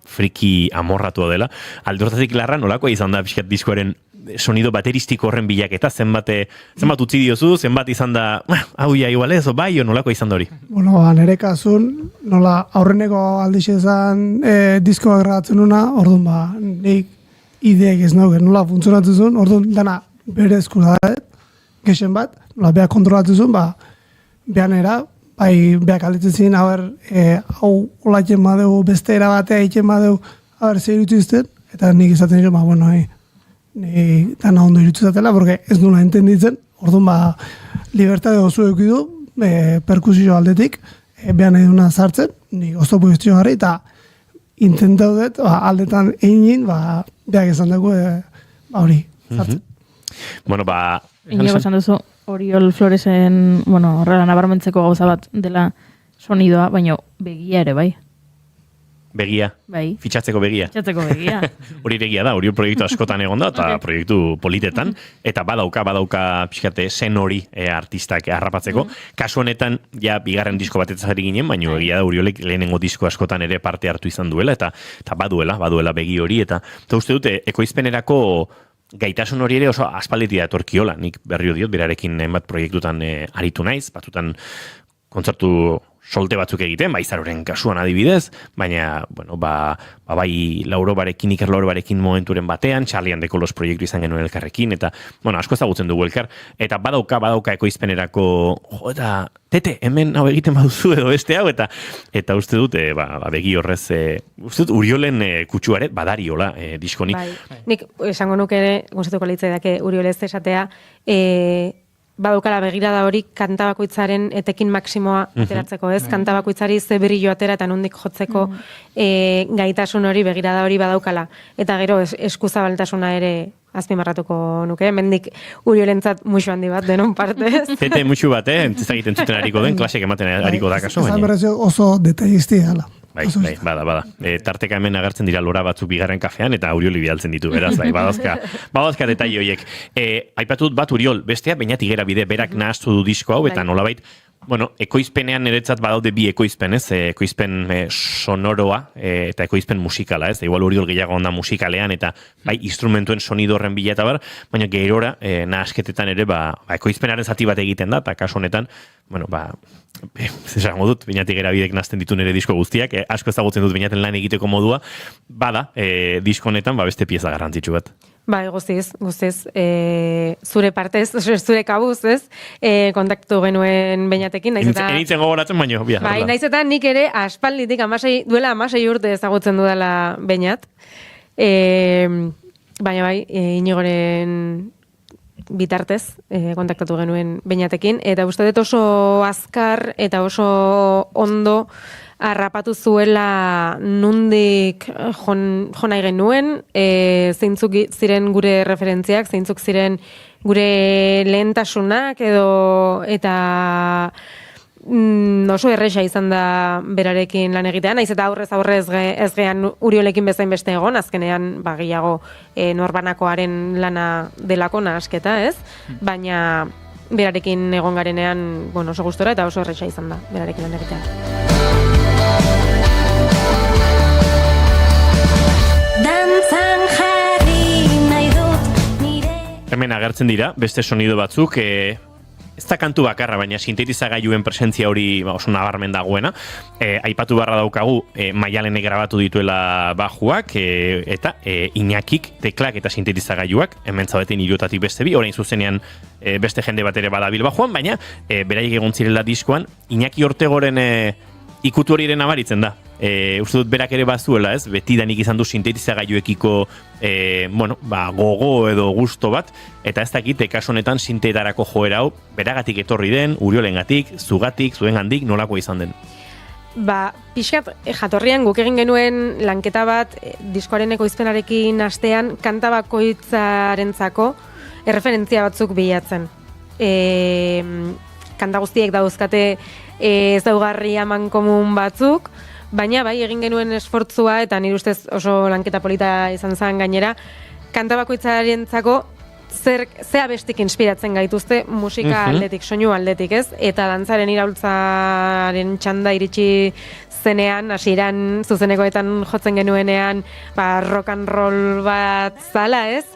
friki amorratua dela. Aldortatik Larra nolakoa izan da pixkat diskoaren sonido bateristiko horren bilaketa, zenbat utzi diozu, zenbat izan da, hau ja igual ez, bai, o nolakoa izan da hori? Bueno, nire kasun, nola aurreneko aldiz ezan diskoa grabatzen nuna, orduan nik ideek ez nauken, nola funtzionatu zuen, orduan dana bere eskura da, gexen bat, nola beha kontrolatu zuen, behan era, bai, beak alitzen ziren, hau olatzen badeu, beste era batea egiten badeu, zer irutu izten, eta nik izaten jo, bueno, dana ondo irutu zatela, porque ez nula entenditzen, orduan, libertade oso eukidu, perkusio aldetik, behan eduna sartzen, nik oztopo iztio garri, eta intentau dut, aldetan egin, beak esan dugu, hori, sartzen. Bueno, Inigo esan duzu, Oriol Floresen, horrela nabarmentzeko gauza bat dela sonidoa, baina begia ere, bai. Begia? Bai. Fitxatzeko begia? Fitxatzeko begia. Hori egia da, Oriol proiektu askotan egon da, eta proiektu politetan, eta badauka pixkate zen hori artistak harrapatzeko. Kasu honetan, ja, bigarren disko batetzaz ari ginen, baina egia da, Oriolek lehenengo disko askotan ere parte hartu izan duela, eta baduela begi hori, eta uste dute, ekoizpenerako gaitasun hori ere oso aspalditia etorkiola, nik berrio diot, berarekin hainbat proiektutan aritu naiz, batzutan kontzertu solte batzuk egiten, Izaroren kasuan adibidez, baina, bai Iker Laurobarekin momenturen batean, Charlie and the Colors proiektu izan genuen elkarrekin, eta, asko ezagutzen dugu elkar, eta badauka ekoizpenerako, eta, tete, hemen hau egiten baduzu edo beste hau, eta uste dut, begi horrez, uste dut, Uriolen kutsuaret badariola diskonik. Bai, nik esango nuke ere, gustatuko litzai dake Uriolez esatea, badaukala begirada hori kanta bakoitzaren etekin maksimoa ateratzeko, ez? Kanta bakoitzari ze brillo atera eta nondik jotzeko gaitasun hori, begirada hori badaukala. Eta gero eskuzabaltasuna ere azpimarratuko nuke, mendik Uriolentzat muxu handi bat denon partez. Zete muxu bat, ez egiten zuten hariko den, klasek ematen hariko da kaso. Ezan berrezio oso detailistia dela. Bai, bada. Tarteka hemen agertzen dira lora batzuk bigarren kafean, eta Urioli bidaltzen ditu, beraz, badazka detaile horiek. Aipatut bat Uriol, bestea, bainat igera bide, berak nahaztu du disko hau, eta nolabait, ekoizpenean niretzat badaude bi ekoizpen, ez? Ekoizpen sonoroa eta ekoizpen musikala, ez? Igual Uriol gehiago onda musikalean, eta bai, instrumentuen sonido horren bila eta bar, baina gerora, nahasketetan ere, ekoizpenaren zati bat egiten da, eta kasu honetan, esango dut, bainatik erabidek nazten ditu nire disko guztiak, asko ezagutzen dut bainaten lan egiteko modua, bada, disko honetan, beste pieza garrantzitsu bat. Bai, guztiz, zure partez, zure kabuz, ez, kontaktu genuen bainatekin, naiz eta... Enitzen gogoratzen, baino, bia. Bai, naiz eta nik ere aspalditik, duela 16 urte ezagutzen dudala bainat, baina bai, Inigoren bitartez kontaktatu genuen bainatekin, eta uste dut oso azkar eta oso ondo harrapatu zuela nundik jonai genuen, zeintzuk ziren gure referentziak, zeintzuk ziren gure lehentasunak eta oso erresa izan da berarekin lan egitea, naiz eta aurrez ez gean Uriolekin bezain beste egon, azkenean gehiago norbanakoaren lana delako nahasketa, ez? Baina berarekin egon garenean, bueno, oso gustora eta oso erresa izan da, berarekin lan egitea. Dantzan jarri nahi dut nire. Hemen agertzen dira, beste sonido batzuk, ez da kantu bakarra, baina sintetizagailuen presentzia hori oso nabarmen dagoena. Aipatu barra daukagu, Maialenek grabatu dituela bajuak, eta Iñakik teklak eta sintetizagailuak, hemen zaudetin hiruetatik beste bi, orain zuzenean beste jende bat ere badabil bajuan, baina beraiek egon zirela diskoan, Iñaki Ortegoren ikutu hori ere nabaritzen da. Uste dut berak ere bazuela, ez? Betidanik izan du sintetizagailuekiko gogo edo gusto bat, eta ez dakit, kasu honetan sintetarako joera hau, beragatik etorri den, Uriolengatik, zugatik, zuengandik, nolako izan den? Pixkat, jatorrian guk egin genuen lanketa bat, diskoaren ekoizpenarekin astean, kanta bakoitzarentzako erreferentzia batzuk bilatzen. Kanta guztiek dauzkate ezaugarri aman komun batzuk, baina bai egin genuen esfortzua eta nire ustez oso lanketa polita izan zen gainera, kanta bakoitzarentzako ze abestik inspiratzen gaituzte musika aldetik, soinu aldetik, ez? Eta dantzaren iraultzaren txanda iritsi zenean, hasieran zuzenekoetan jotzen genuenean, rock and roll bat zala, ez?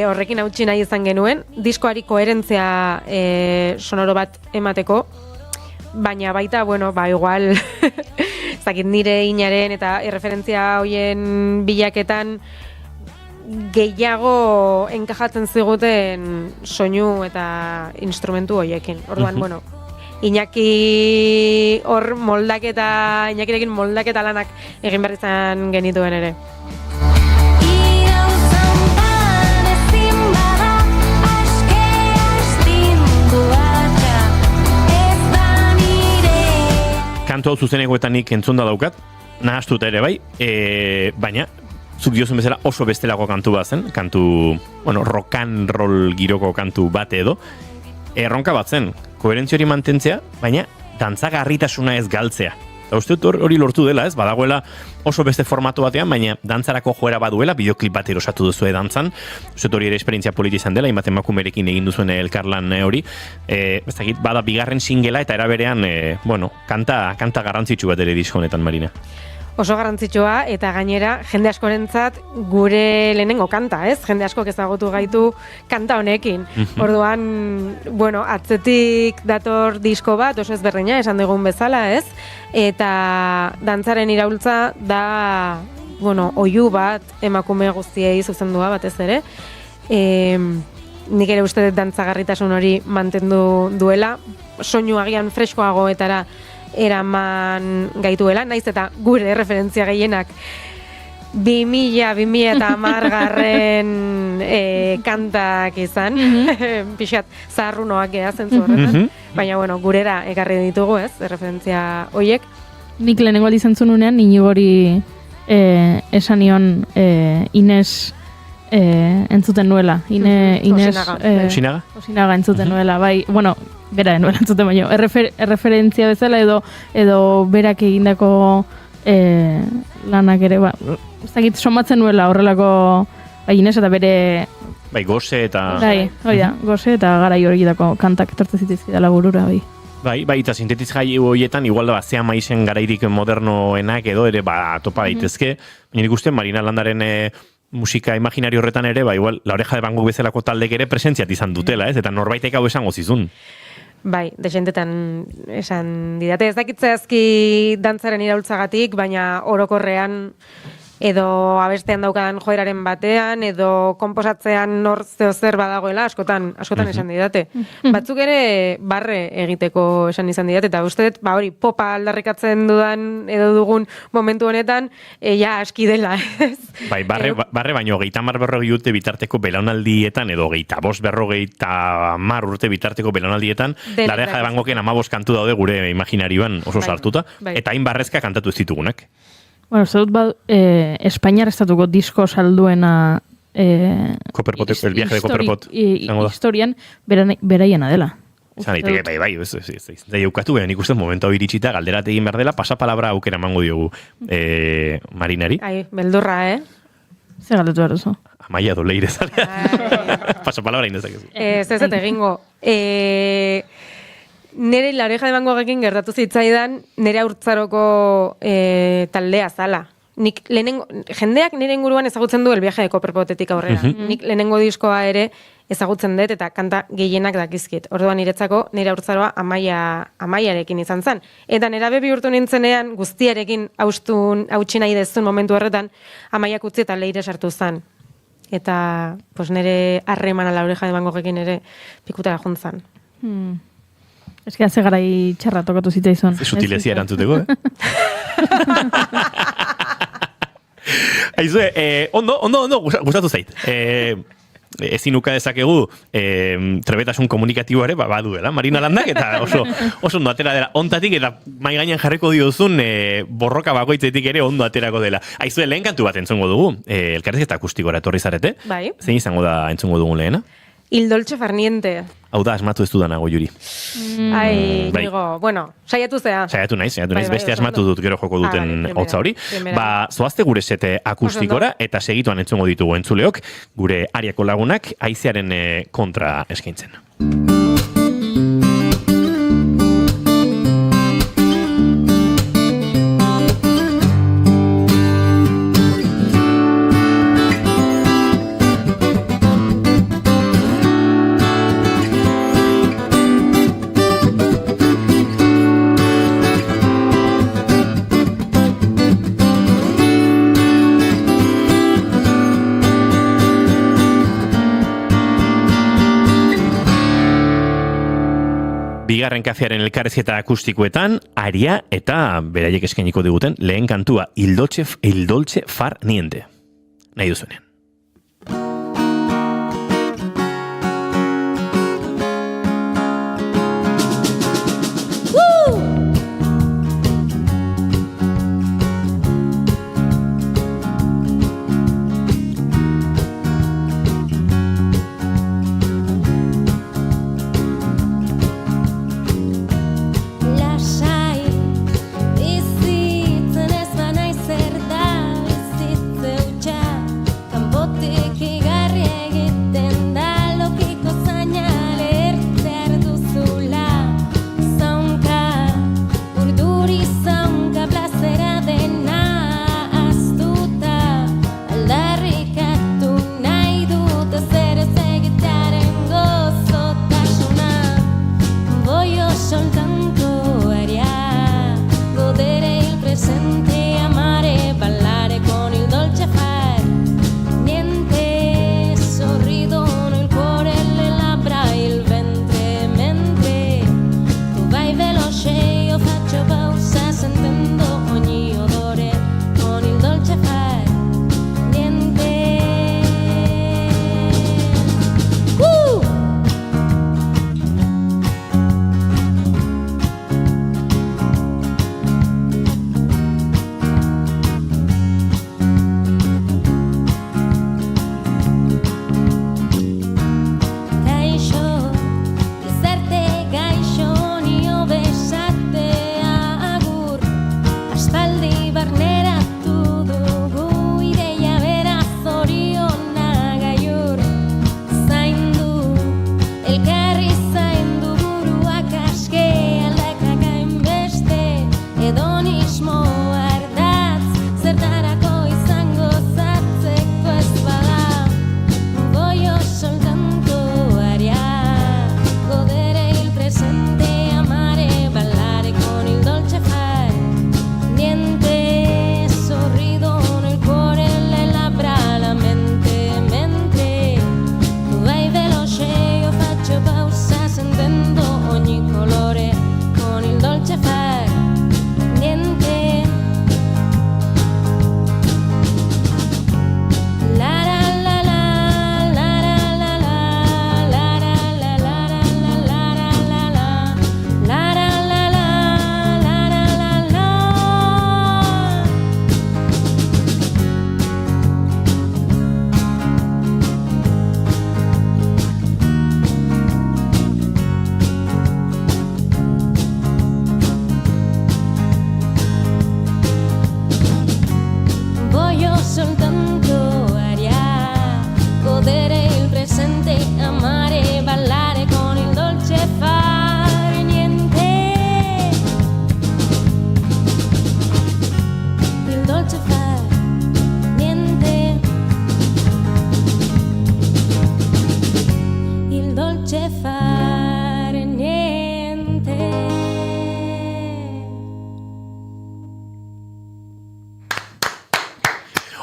Horrekin hautsi nahi izan genuen, diskoari koherentzia sonoro bat emateko, baina baita, igual, zakit nire inaren eta erreferentzia hoien bilaketan gehiago enkajatzen ziguten soinu eta instrumentu hoiekin. Orduan, Iñaki hor Iñakirekin moldaketa lanak egin behar izan genituen ere. Kantu hau zuzenekoetan nik entzunda daukat, nahastuta ere bai, baina zuk diozun bezala oso bestelako kantu bat zen, rock and roll giroko kantu bat edo, erronka bat zen, koherentzia hori mantentzea, baina dantzagarritasuna ez galtzea. Eta uste dut hori lortu dela, ez? Badagoela oso beste formatu batean, baina dantzarako joera baduela, bideoklip bat erosatu duzue dantzan. Uste dut hori ere esperientzia politi izan dela, hainbat emakumerekin egin duzuen elkarlan hori. Ez dakit, bada bigarren singela eta eraberean, kanta garrantzitsu bat ere disko honetan, Marina. Oso garrantzitsua eta gainera jende askorentzat gure lehenengo kanta, ez? Jende askok ezagutu gaitu kanta honekin. Orduan, atzetik dator disko bat, oso ezberdina, esan dugun bezala, ez? Eta dantzaren iraultza da, oihu bat emakume guztiei zuzendua batez ere. Nik ere uste dut dantzagarritasun hori mantendu duela, soinu agian freskoagoetara eraman gaituela, naiz eta gure referentzia gehienak 2000-2010 garren kantak izan, pixat zaharrunoak geha zentzu horretan, baina gurera ekarri ditugu, ez, referentzia hoiek. Nik lehenengo aldiz entzununean, Inigori esan nion Ines entzuten nuela. Osinaga entzuten nuela, bai, bera denuela entzuten baino, erreferentzia bezala edo berak egindako lanak ere, ez dakit somatzen nuela horrelako Ines eta bere... Bai, Gose eta... Gose eta garai horietako kantak etortzen zitizkidala burura, bai. Bai, eta sintetizagailu horietan, igual da, zea maizen garairik modernoenak edo ere, topa daitezke. Baina nik uste, Marina Landaren musika imaginari horretan ere, igual, La Oreja de Van Gogh bezalako taldek ere presentziat izan dutela, ez? Eta norbaitek hau esango zizun. Bai, desentetan esan didate. Ez dakitzeazki dantzaren iraultzagatik, baina orokorrean edo abestean daukadan joeraren batean, edo konposatzean nor zer badagoela, askotan esan didate. Batzuk ere barre egiteko esan izan didate, eta uste dut, hori, popa aldarrikatzen dudan edo dugun momentu honetan, aski dela, ez? Bai, barre baino, 30-40 urte bitarteko belaunaldietan, edo 25-50 urte bitarteko belaunaldietan, La Oreja de Van Goghen 15 kantu daude gure imaginarioan oso sartuta, eta hain barrezka kantatu ez ditugunak. Zerut Espainiar estatuko disko salduena Copperpot, el viaje de Copperpot historian beraiena dela. Zan daiteke, bai, da jaukatu, nik uste momentu hau iritsita, galderat egin behar dela, pasapalabra aukera emango diogu Marinari. Beldurra, Ze galdetu behar duzu. Amaia doleire zalea. Pasapalabra indezakezu. Ez egingo. Nere La Oreja de Van Goghekin gertatu zitzaidan nere haurtzaroko taldea zala. Nik jendeak nire inguruan ezagutzen du El viaje de Copperpotetik aurrera. Nik lehenengo diskoa ere ezagutzen dut eta kanta gehienak dakizkit. Orduan niretzako nire haurtzaroa Amaiarekin izan zen. Eta nerabe bihurtu nintzenean guztiarekin hautsi nahi dezun momentu horretan Amaiak utzi eta Leire sartu zen. Eta nire harremana La Oreja de Van Goghekin ere pikutara juntzan. Eski haze garai txarra tokatu zitzaizun. Ze sutilezia erantzuteko, Aizue, ondo, gustatu zait. Ezin uka dezakegu trebetasun komunikatiboare baduela, Marina Landak, eta oso ondo atera dela ontatik, eta mai gainean jarriko diozun borroka bakoitzetik ere ondo aterako dela. Aizue, lehen kantu bat entzongo dugu, elkarrezketa akustikora etorri zarete. Bai. Zein izango da entzongo dugun lehena? Il dolce far niente. Hau da, asmatu ez dudanago, Juri. Saiatu zea. Saiatu naiz, beste asmatu dut gero joko duten hotza hori. Zoazte gure sete akustikora, eta segituan entzongo ditugu entzuleok, gure Ariako lagunak haizearen kontra eskaintzen. Bigarren kafearen elkarrezketa akustikoetan, Aria eta beraiek eskainiko diguten lehen kantua Il dolce far niente. Nahi duzuenean.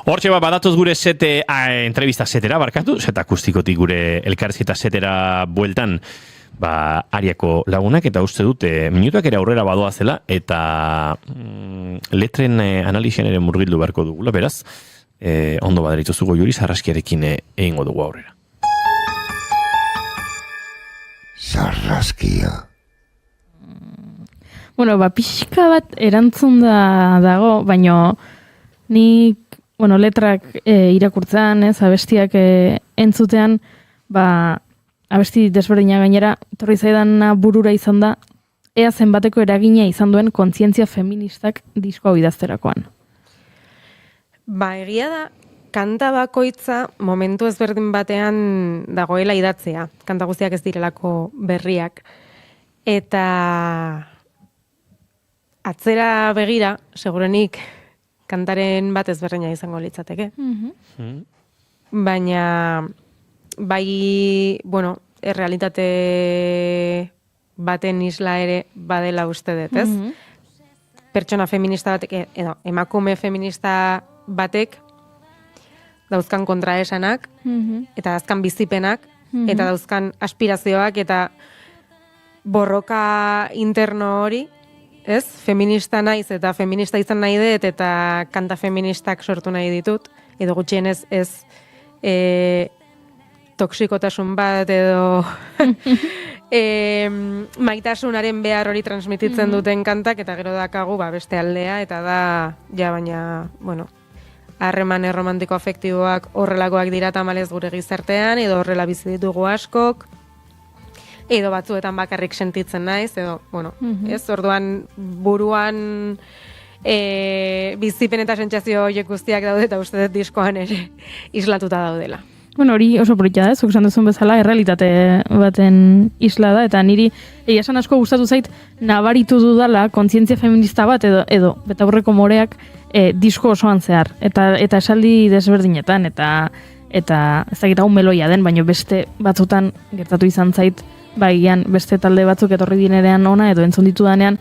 Hortxe badatoz gure entrevista setera, barkatu, set akustikotik gure elkarrizketa setera bueltan, Ariako lagunak, eta uste dute minutuak ere aurrera badoa zela, eta letren analizian ere murgildu beharko dugula, beraz, ondo baderituzu Goiuri, Sarraskiarekin egingo dugu aurrera. Sarraskia. Bueno, pixka bat erantzun dago, baino nik, letrak irakurtzean, abestiak entzutean, abesti desberdina gainera, torri zaidana burura izan da, ea zenbateko eragina izan duen kontzientzia feministak diskoa idazterakoan. Egia da, kanta bakoitza momentu ezberdin batean dagoela idatzea. Kanta guztiak ez direlako berriak. Eta atzera begira, segurenik, kantaren bat ezberdina izango litzateke. Baina, errealitate baten isla ere badela uste dut, ez? Pertsona feminista batek, edo emakume feminista batek, dauzkan kontraesanak, eta dauzkan bizipenak, eta dauzkan aspirazioak, eta borroka interno hori, ez? Feminista naiz, eta feminista izan nahi dut, eta kanta feministak sortu nahi ditut, edo gutxienez ez toksikotasun bat, edo maitasunaren behar hori transmititzen duten kantak, eta gero dakagu beste aldea, eta da, baina, harreman erromantiko afektiboak horrelakoak dira tamalez gure gizartean, edo horrela bizi ditugu askok, edo batzuetan bakarrik sentitzen naiz, edo, ez, orduan buruan bizipen eta sentsazio horiek guztiak daude, eta uste dut diskoan ere islatuta daudela. Hori oso politia da, zuk esan duzun bezala, errealitate baten isla da, eta niri egia esan asko gustatu zait nabaritu dudala kontzientzia feminista bat, edo betaurreko moreak disko osoan zehar, eta esaldi desberdinetan, eta ez dakit hau meloia den, baina beste batzutan gertatu izan zait, agian beste talde batzuk etorri dinerean ona, edo entzun ditudanean,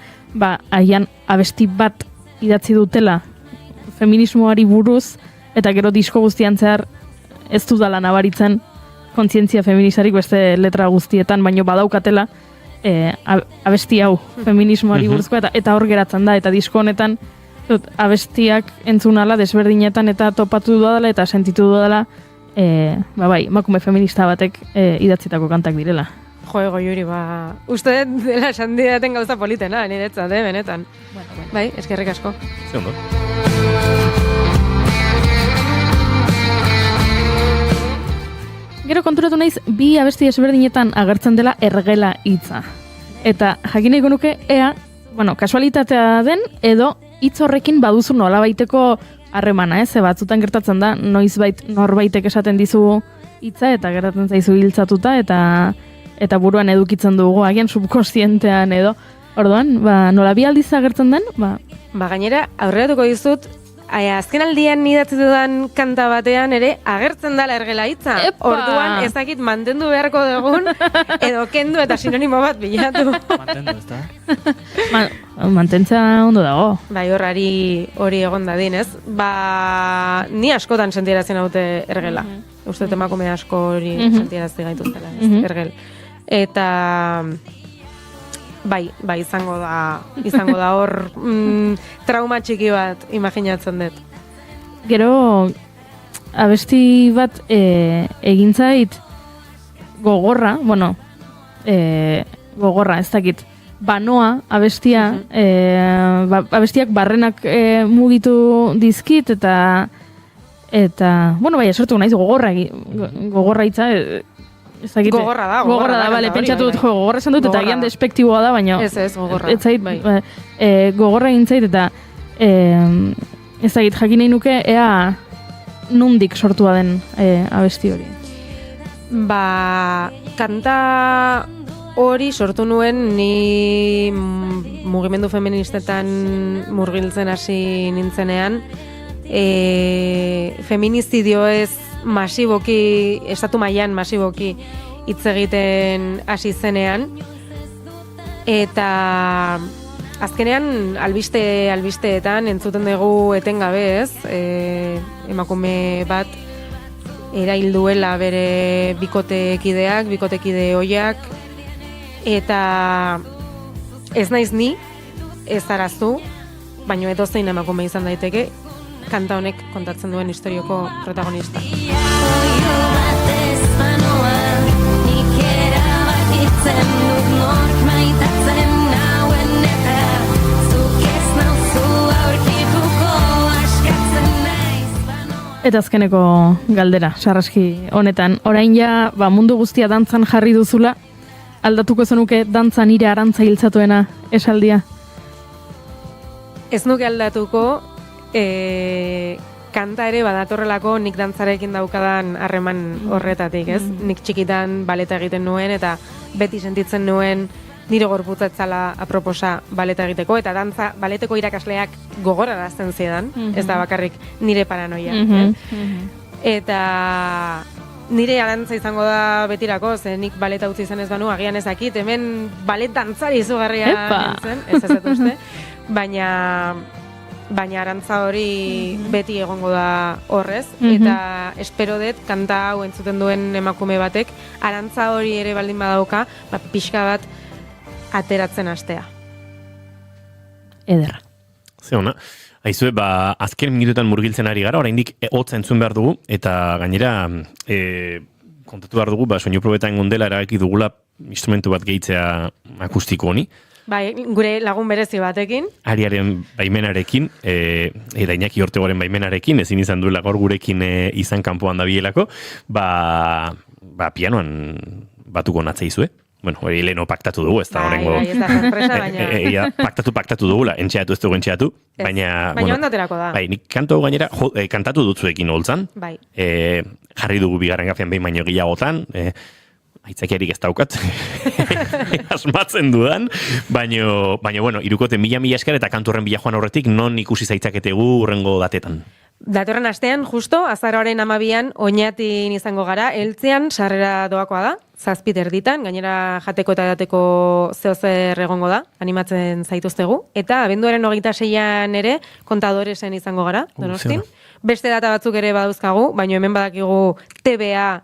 agian abesti bat idatzi dutela feminismoari buruz, eta gero disko guztian zehar ez dudala nabaritzen kontzientzia feministarik beste letra guztietan, baino badaukatela abesti hau feminismoari buruzko, eta hor geratzen da, eta disko honetan abestiak entzunala desberdinetan eta topatu dudala eta sentitu dudala emakume feminista batek idatzitako kantak direla. Goiuri, uste dela esan didaten gauza politena, niretzat, benetan. Bai, eskerrik asko. Zeondo. Gero konturatu naiz, bi abesti desberdinetan agertzen dela ergela hitza. Eta jakin nahiko nuke, kasualitatea den, edo hitz horrekin baduzu nolabaiteko harremana, ez? Batzutan gertatzen da, noizbait norbaitek esaten dizu hitza, eta gertatzen zaizu hiltzatuta, eta buruan edukitzen dugu, agian subkonsientean edo. Orduan, nola bi aldiz agertzen den, gainera, aurreratuko dizut, azken aldian idatzi dudan kanta batean ere agertzen dela ergela hitza. Orduan ez dakit mantendu beharko dugun edo kendu eta sinonimo bat bilatu. Mantendu, ez da? Mantentza ondo dago. Hori egon dadin, ez? Ni askotan sentiarazten haute ergela. Uste emakume asko hori sentiarazte gaituztela, ergel. Eta izango da hor trauma txiki bat imaginatzen dut. Gero abesti bat egin zait gogorra, gogorra, ez dakit, banoa abestia, abestiak barrenak mugitu dizkit, eta esortu naiz gogorra hitza, Gogorra da, bale, pentsatu dut, gogorra esan dut, eta agian despektiboa da, baina... Ez, gogorra. Ez zait, gogorra egin zait, eta ez zait, jakin nahi nuke, ea nundik sortua den abesti hori. Kanta hori sortu nuen, ni mugimendu feministetan murgiltzen hasi nintzenean, feminizidioez masiboki, estatu mailan masiboki hitz egiten hasi zenean, eta azkenean albisteetan entzuten dugu etengabe, ez? Emakume bat erail duela bere bikotekide oiak, eta ez naiz ni, ez arazu, baino edozein emakume izan daiteke, kanta honek kontatzen duen historioko protagonista. Eta azkeneko galdera, sarraski honetan. Orain ja, mundu guztia dantzan jarri duzula, aldatuko zenuke dantzan nire arantza hiltzatuena esaldia? Ez nuke aldatuko, kanta ere badatorrelako nik dantzarekin daukadan harreman horretatik, ez? Nik txikitan baleta egiten nuen eta beti sentitzen nuen nire gorputza etzala aproposa baleta egiteko, eta baleteko irakasleak gogorarazten zidan, ez da bakarrik nire paranoia. Eta nire arantza izango da betirako, ze nik baleta utzi izan ez banu, agian ezakit, hemen balet dantzari izugarria nintzen, ez dut uste, baina arantza hori beti egongo da horrez, eta espero dut kanta hau entzuten duen emakume batek, arantza hori ere baldin badauka, pixka bat ateratzen astea. Ederra. Ze ona. Aizue, azken minutuetan murgiltzen ari gara, oraindik hotza entzun behar dugu, eta gainera kontatu behar dugu, soinu probetan gondela erabaki dugula instrumentu bat gehitzea akustiko honi. Bai, gure lagun berezi batekin. Ariaren baimenarekin, eta Iñaki Ortegoren baimenarekin, ezin izan duela gaur gurekin izan kanpoan dabielako, pianoan batuko natzaizue. Bueno, hori leheno paktatu dugu, ez da horrengo... Bai, ez da sorpresa, baina... Paktatu dugula, entxeatu ez dugu entxeatu, baina... Baina ondaterako da. Bai, nik kanto gainera, kantatu dutzuekin holtzan, bai. Jarri dugu bigarren gafean behin baino gehiagotan, aitzakiarik ez daukat, asmatzen dudan, baina, bueno, irukote mila esker eta kanturren bila joan horretik, non ikusi zaitzaketegu urrengo datetan. Datorren astean, justo, azaroaren 12an Oñatin izango gara, heltzean sarrera doakoa da, 7:00, gainera jateko eta edateko zeozer egongo da, animatzen zaituztegu, eta abenduaren 26an ere Kontadoresen izango gara, Donostin. Beste data batzuk ere badauzkagu, baina hemen badakigu TBA,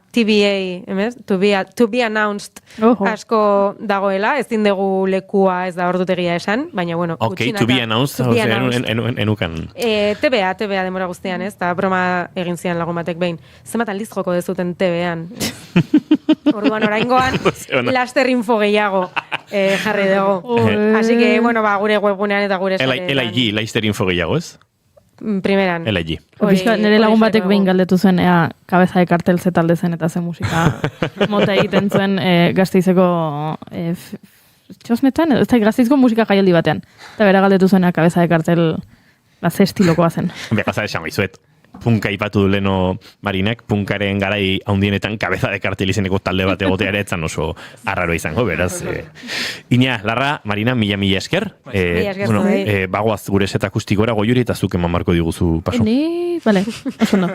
to be announced asko dagoela, ezin dugu lekua ez da ordutegia esan, baina bueno, to be announced, enukan. TBA demora guztian, ez, eta broma egin zian lagun batek behin. Zenbat aldiz joko dezuten TBAan. Orduan oraingoan, laster info gehiago jarri dugu. Así que, bueno, gure webgunean eta gure esaretan. LIG, laster info gehiago, ez? Primeran. LIG. Nire lagun batek behin galdetu zen, kabeza de kartel ze talde zen eta ze musika mota egiten zuen Gasteizeko txosnetan, ez da Gasteizko musika jaialdi batean. Eta bera galdetu zen kabeza de kartel ze estilokoa zen. Begazara esan baizuet. Punka ipatu du leno Marinak, punkaren garai handienetan kabeza de kartel izeneko talde bat egotea ere etzan oso arraro izango, beraz. Ina, Larra, Marina, mila esker. Bueno, bagoaz gure set akustikora Goiuri eta zuk eman marko diguzu paso. Vale, oso no.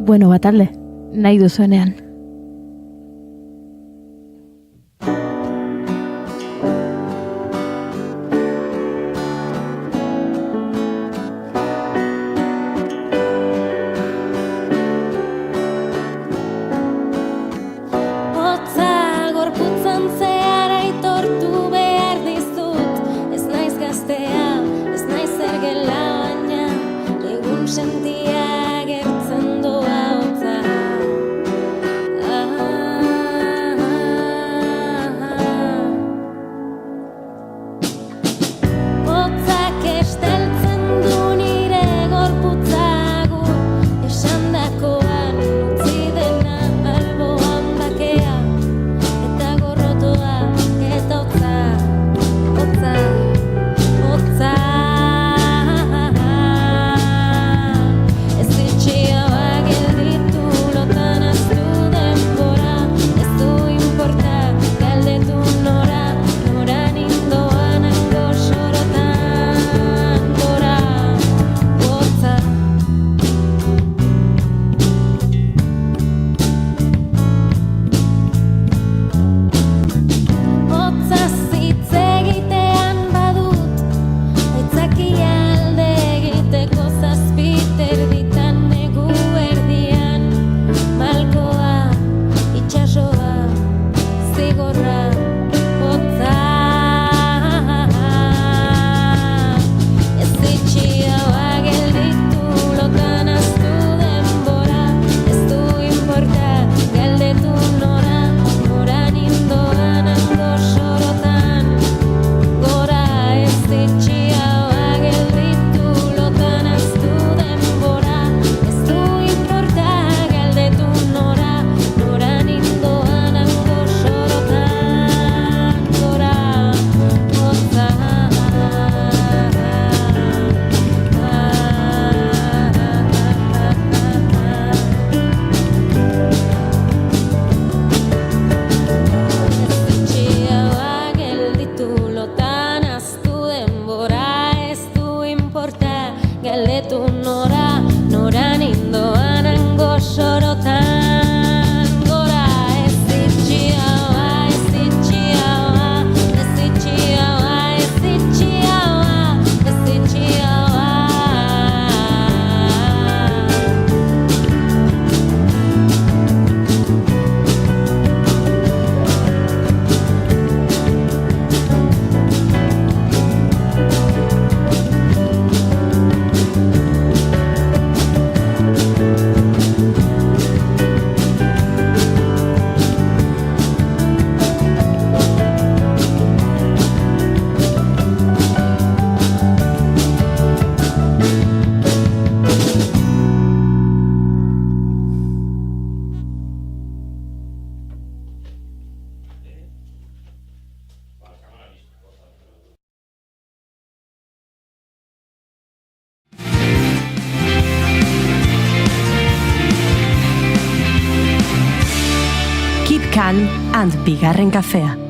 Bueno, batalde, nahi duzuenean. Sentia gertzen doa hotza zigorra hotza. Ez itxiagoa gelditu lotan aztu denbora, ez du inporta galdetu nora, noran indoan hango sorotan gora. Ez itxiagoa gelditu lotan aztu denbora, ez du inporta galdetu nora, noran indoan hango sorotan gora hotza. Itxiagoa gelditu lotan aztu denbora, ez du inporta galdetu nora, noran indoan hango sorotan gora. Ez itxiagoa, ez itxiagoa, ez itxiagoa, ez itxiagoa, ez itxiagoa. Keep Calm and Bigarren Kafea.